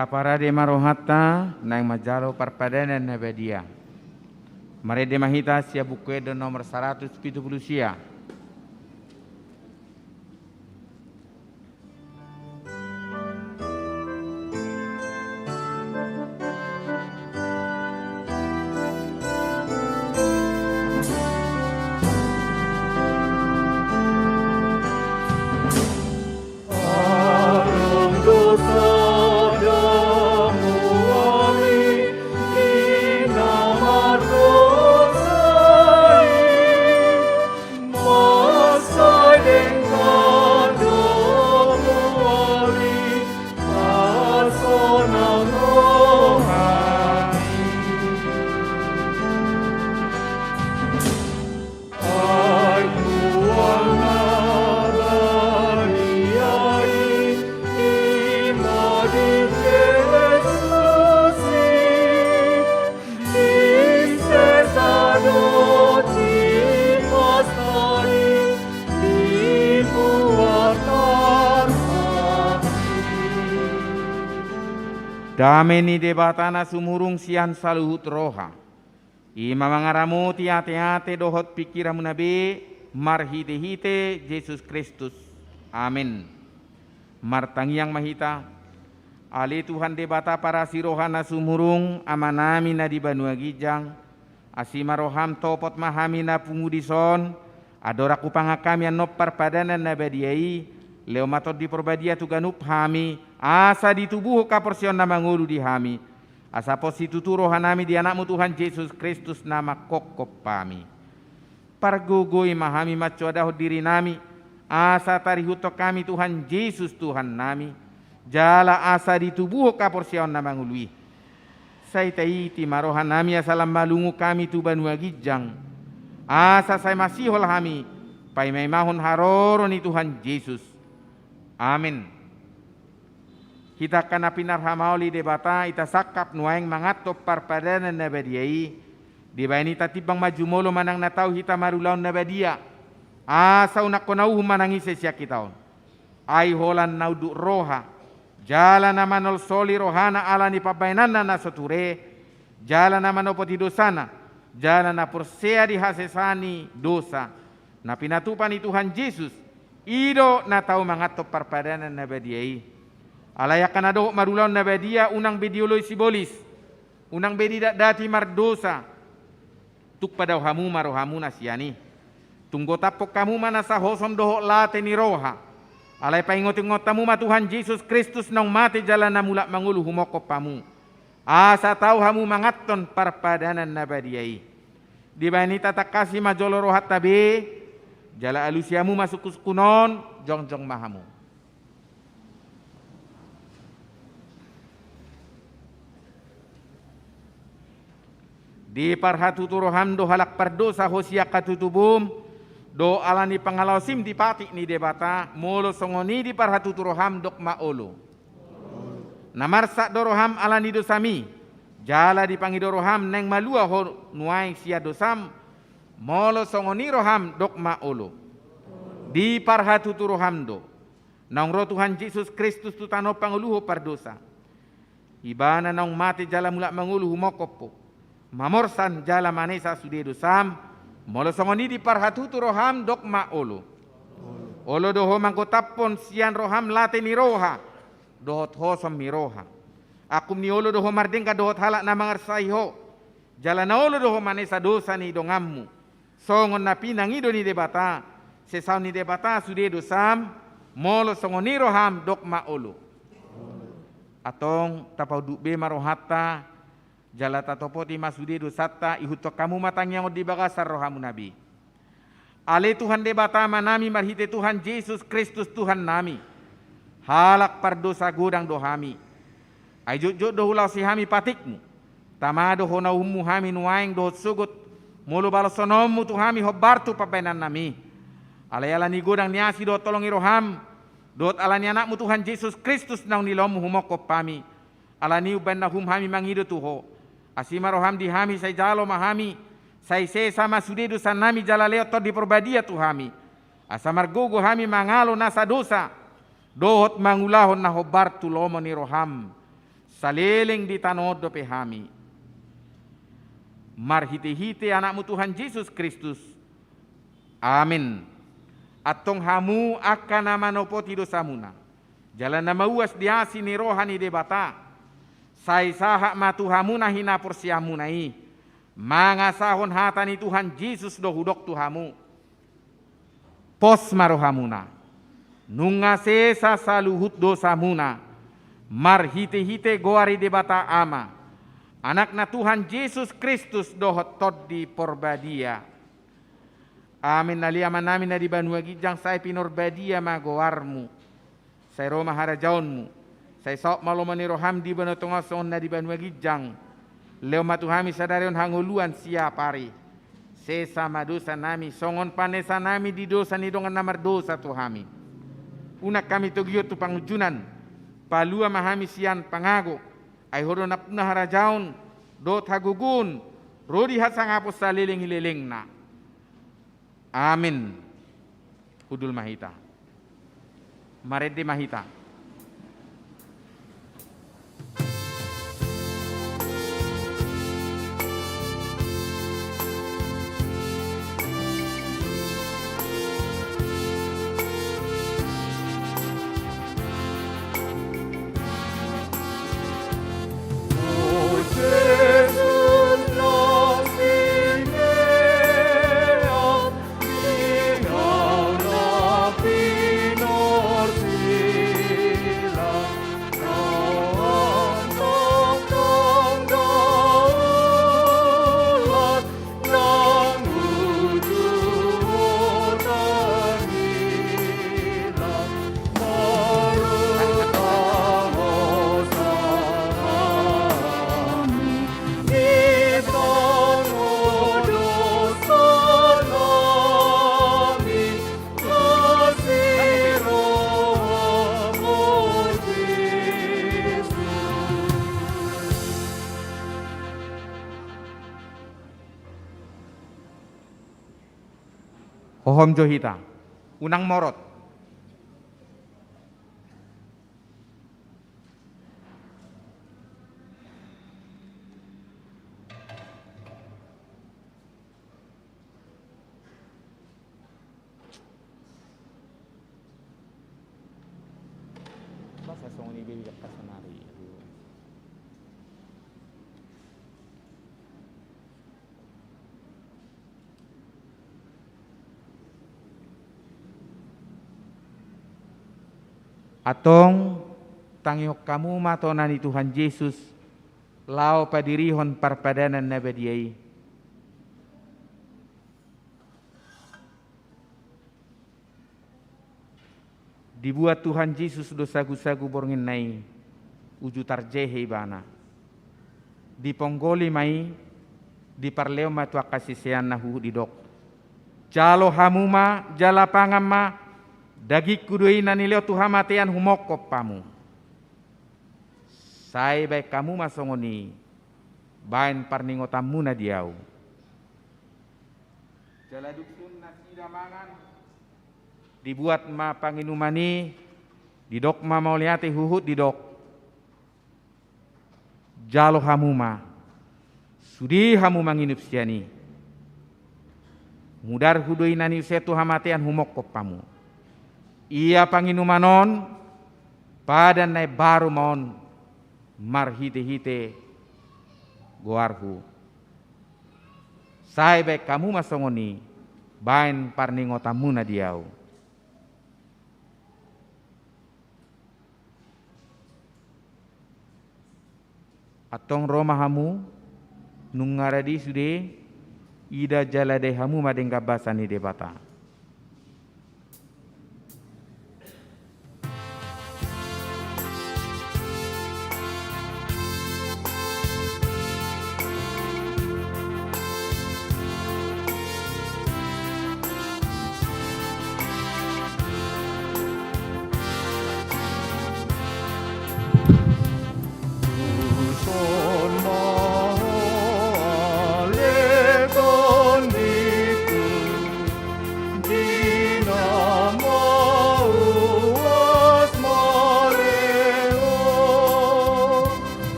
B: Tapara de marohata nang majalo parpadanan na bedia. Mare de mahita sia buku do nomor 170 sia. Dameni debatana sumurung sian saluhut roha. Ima mangaramu tiate-ate dohot pikiramu nabi marhite-hite Yesus Kristus. Amin. Martangiang mahita. Ali Tuhan debata para sirohana sumurung amanami na di Banua Gijang. Asima roham topot mahami na pungudison. Adoraku pangakami anop parpadanan na badiai. Leo matot di perbadia tuganup hami. Asa di tubuh kaporsion nama ngulu di hami. Asa posituturo hanami di anakmu Tuhan Yesus Kristus nama kokop pami. Pargugoi mahami macodaho diri nami. Asa tarihutok kami Tuhan Yesus Tuhan nami. Jala asa di tubuh kaporsion nama ngului. Saitaiti marohan nami asalam malungu kami tu Banua Gijang. Asa saya masih hol hami. Pai may mahon haroro ni Tuhan Yesus. Amin. Kita kana pinarhamauli debata ita sakap nuaing mangatop parpadanan na badiai. Di bayani tatibang majumolo manang natau hita marulaon na badia. Asa unak konauh manangi sesya kitaon. Ay holan naudu roha. Jala na manol soli rohana ala ni pabainan na soture. Jala na manopoti dosana. Jala na porsea di hasesani dosa. Na pinatupan ni Tuhan Yesus. Ido na tau mangatop parpadanan na badiai. Alayakan ado marulaon na badia unang bedioloy sibolis. Unang bedi dati mardosa. Tuk padaw hamu marohamu na siyani. Tunggo tapok kamu mana sa hosom doho late ni roha. Alay paingot-ingot tamu ma Tuhan Yesus Kristus nang mati jalan na mula mangulu humokop pamu. Asa tau hamu mangaton parpadanan na badiai. Di bani tatak kasih majolo rohat tabi. Jala alusiamu masuk kunon jong-jong mahamu. Di parhatu turoham do halak pardosa hosia katutubum do alani pangalausim di pati ni debata molo songoni di parhatu turoham dok maolo. Namarsa doroham alani dosami jala di pangidoroham neng malua ho nuai sia dosam molo songoni roham dok maolo. Di parhatu turoham do nang ro Tuhan Yesus Kristus tutano panguluho pardosa. Ibana nang mati jala mula manguluhu mokopo. Mamorsan jala manesa sude dosam molo songoni di parhatu tu roham dok ma olo. Olo doho mangkotapon sian roham late ni roha dohot hosom mi roha. Akum ni olo doho mardengka dohot halak na mangarsai ho. Jala na olo doho manesa dosa ni dongammu. Songon na pinang ido ni debata. Sesaw ni debata sude dosam molo songoni roham dok ma olo. Atong tapau dukbe marohata. Jala tatopoti masude dosata ihutok kamu matang yang di bagasar rohamu nabi. Ale Tuhan debata manami marhite Tuhan Yesus Kristus Tuhan nami. Halak pardosa godang dohami. Ayjut dohulau si hami patikmu. Tamado hona ummu hami nuaing dohot sugut. Mulu balosonomu tuhami hobartu papenan nami. Ale alani godang niasi dohot tolongi roham. Dohot alani anakmu Tuhan Yesus Kristus nang nilomu humokop pami. Alani uban na hami mangido tuho. Asima roham di hami say jalo mahami. Say sama sudedu sanami jala leo to di perbadia tuhami. Asamar gogo hami mangalo nasa dosa. Dohot mangulahon na hobar tulomo ni roham. saleleng di tanod dope hami. Marhiti-hiti anakmu Tuhan Yesus Kristus. Amin. Atong hamu akan nama nopoti dosamuna. Jalan nama uas diasi ni rohani debata. Sai sahak matu hamuna hina porsiamunai. Mangasahon hatani Tuhan Yesus dohudok tuhamu. Pos marohamuna. Nungasesa saluhut dosamuna. Marhite-hite goari debata ama. Anak na Tuhan Yesus Kristus dohot tod di porbadia. Amin naliaman namin na di Banua Gijang say pinorbadia magoarmu. Say Roma harajaonmu. Say sok malomani roham di banotongason na di Banua Gijang. Leo matuhami sadarion hanguluan siapari. Sesa madosa nami songon panesa nami di dosa ni dongan namar dosa tuhami. Unak kami tugiyot tu pangujunan. Palua mahami sian pangago. Ay horo na harajaon. Dot hagugun. Rodi hasang hapos sa liling-liling na. Amin. Hudul mahita. Marede mahita. Hohom johita, unang morot. Basta song ni bibigyan ka sa nari. Atong tangyok kamu matonan ni Tuhan Yesus lao padirihon parpadanan na badiyay. Dibuat Tuhan Yesus dosagu-sagu borngin nai uju tarjehe bana. Diponggoli mai diparleo matua kasisian nahu didok. Jalo hamuma jala pangama dagi kudui nanileo Tuhan matean humokop pamu. Sai baik kamu masongoni bain parningotamu na diau. Jala duksun nasida mangan dibuat ma panginumani didok ma mauliate huhut didok. Jalo hamuma sudi hamu manginup siani. Mudar hudui nani setu hamatean humokop pamu. Ia panginumanon padan nai baru mon marhite-hite goarhu. Sai baik kamu masongoni bain parningotamu na diau. Atong Roma hamu nungaradi sude ida jalade hamu madengga basani debata.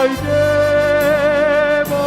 E: Ai Deva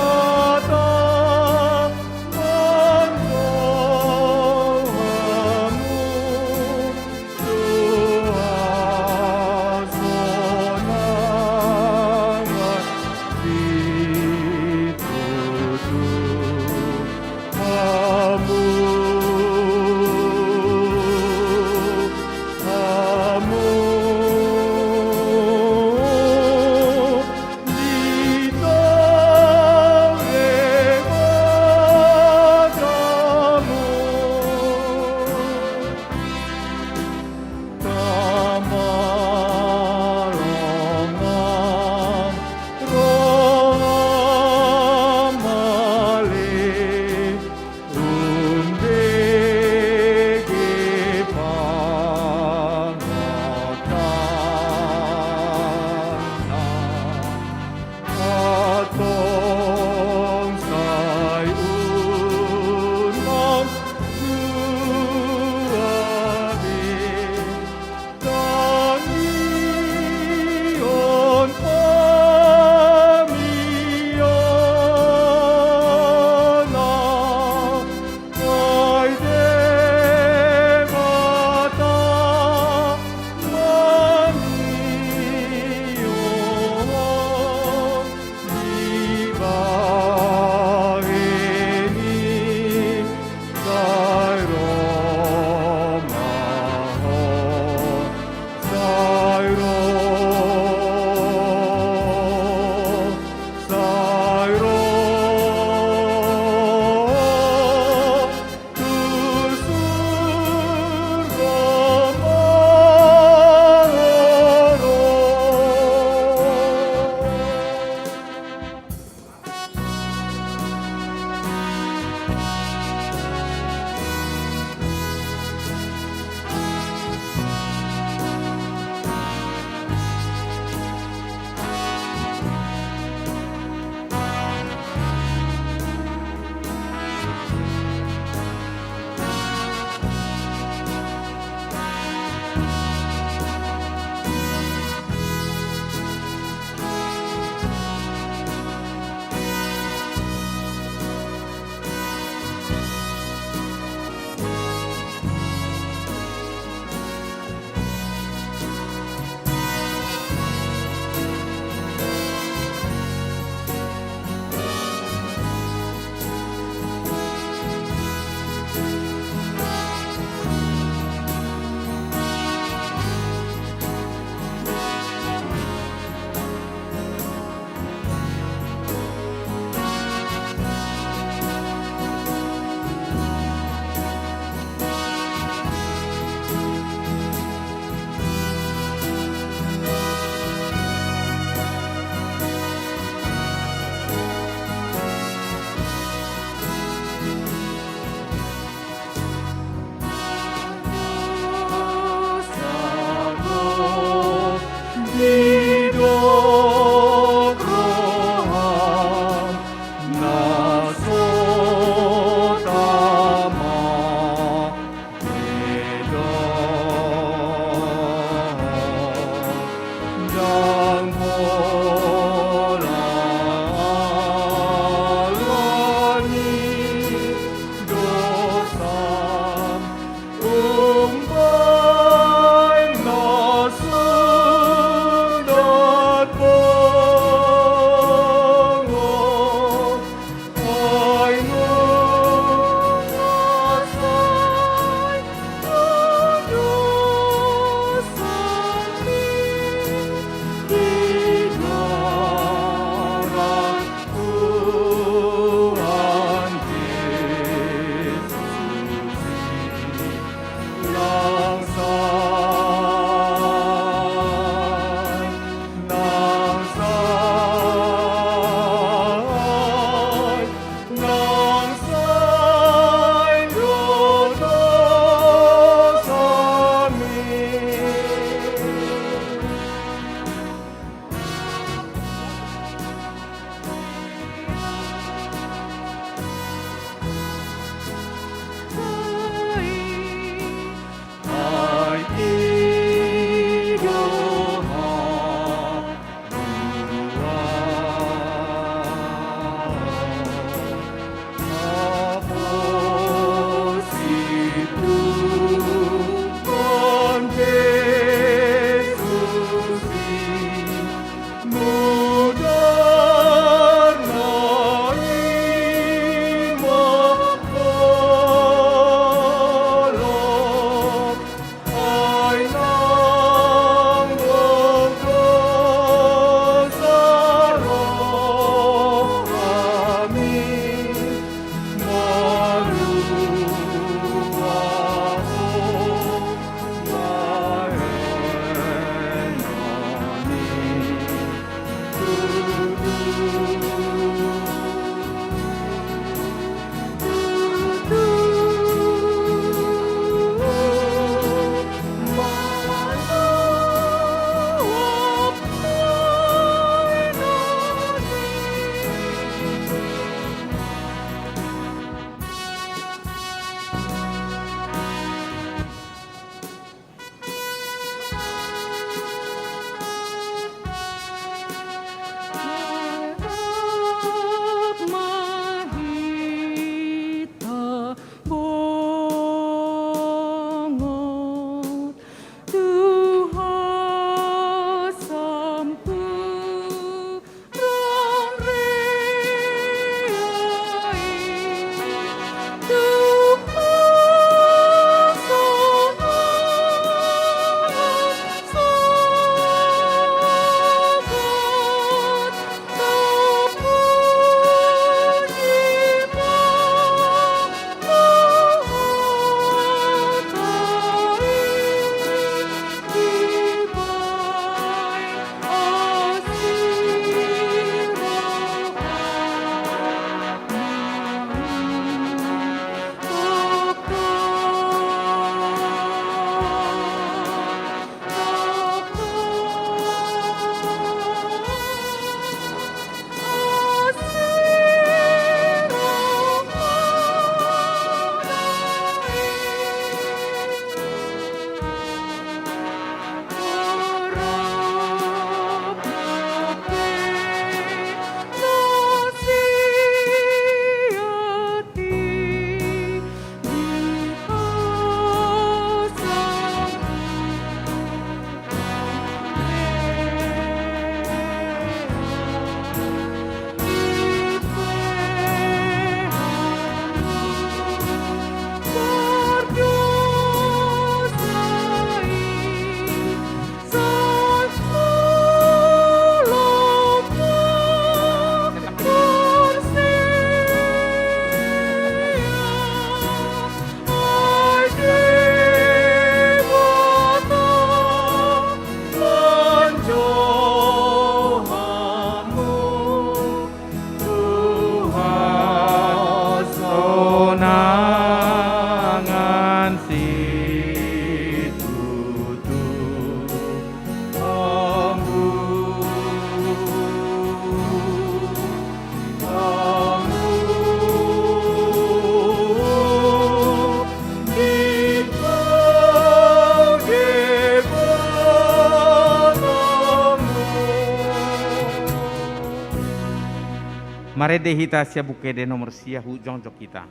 B: Sarede hita sia bukede nomor sia hu jongjok kita.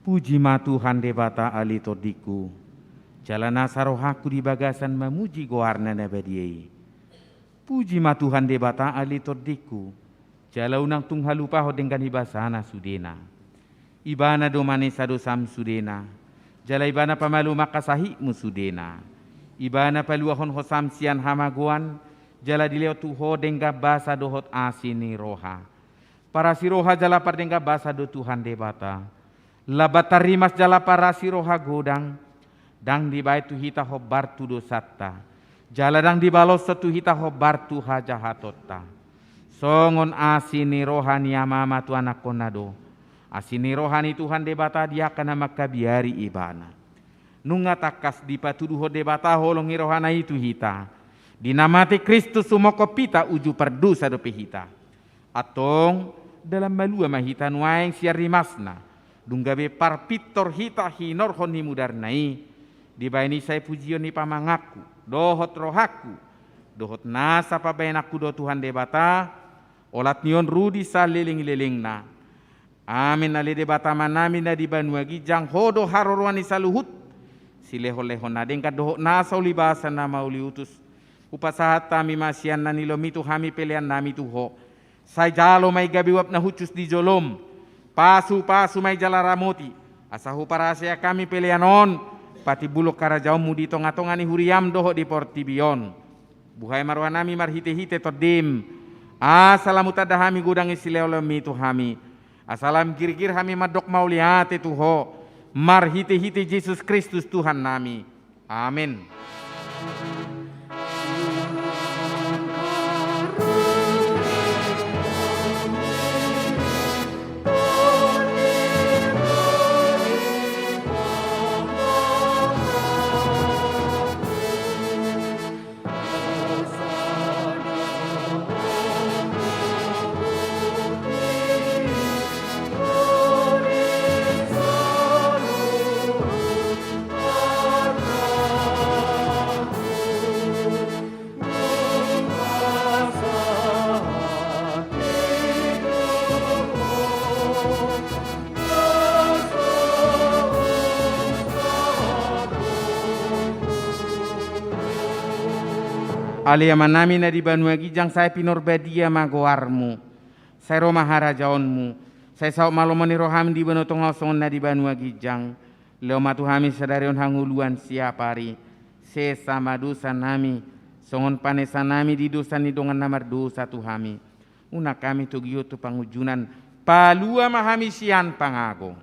B: Puji ma Tuhan debata ali todiku, jalana sarohaku di bagasan memuji goarna nabadiai. Puji ma Tuhan debata ali todiku, jala unang tunghalupa ho dengan ibasana sudena. Ibana domane sadosam sudena, jala ibana pamalu makasahi musudena. Ibana paluahon hosam sian hamaguan, jala dileo tuho dengga basa dohot asini roha. Para siroha jala pardengga basa do Tuhan debata. Labatarimas jala para siroha godang, dang di baitu hita hobar tu dosatta, jala dang di balos satu hita hobar tu hajahatota. Songon asini rohani amama tu anak konado, asini rohani Tuhan debata dia kana makabiari ibana. Nunga takas di patuduho debata holongi rohana itu hita, dinamati Kristus sumoko pita uju perdusa dope hita. Atong dalam malua mahita nuaeng siarimasna. Dunggabe parpitor hita hinor honi mudarnai, dibaini saya pujion ni pamangaku, dohot rohaku, dohot nasa pabainaku do Tuhan debata, olat nion rudi saliling-lilingna. Amin ali debata manami na di Banua Gijang hodo harorwani saluhut, sileho-leho na dengka dohot nasa ulibasa na mauliutus, upasahat tami masian na nilomitu hami pelian nami tuho, say jalo may gabiwap na hucus di jolom, pasu-pasu may jalaramoti, asahu parasya kami pelianon, pati bulok karajaomu di tonga-tonga ni huriam doho di portibion. Buhay marwanami marhite-hite todim, asalamu tadahami gudang isileolemi tu hami, asalam kir-kir hami madok mauliate tuho, marhite-hite Yesus Kristus Tuhan nami. Amin. Alia manami na di Banua Gijang saya pinorbadia magoarmu, saya roma harajaonmu, saya sauk malomoni roham di benotong osongon na di Banua Gijang, leo matu hami sadarion hanguluan siapari, sesama dosa nami, songon panesa nami di dosa ni dongan namar dosa tu hami, una kami tugio tu pangujunan, palua mahami sian pangago.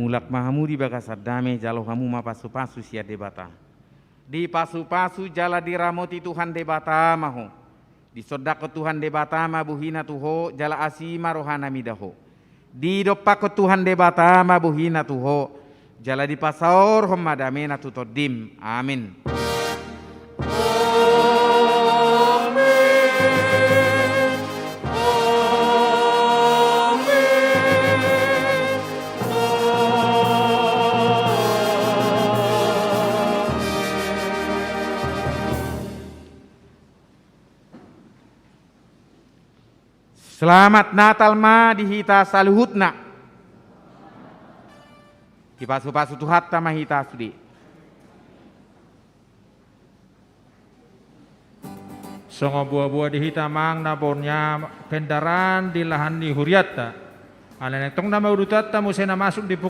B: mulak mahamudi bagasar dame jalo hamu ma pasu-pasu sia debata. Di pasu-pasu jala diramoti Tuhan debata maho. Di sodako Tuhan debata ma buhina tuho jala asima rohana midaho. Di dopako Tuhan debata ma buhina tuho jala di pasaor homadamena tutodim. Amin. Selamat Natal ma dihita saluhutna. Kipasu-pasu tuhatta mahita sudi.
E: Songo buah-buah dihita mang nabornya kendaraan di lahan di huriatta. Alena tong nama urutatta musena masuk di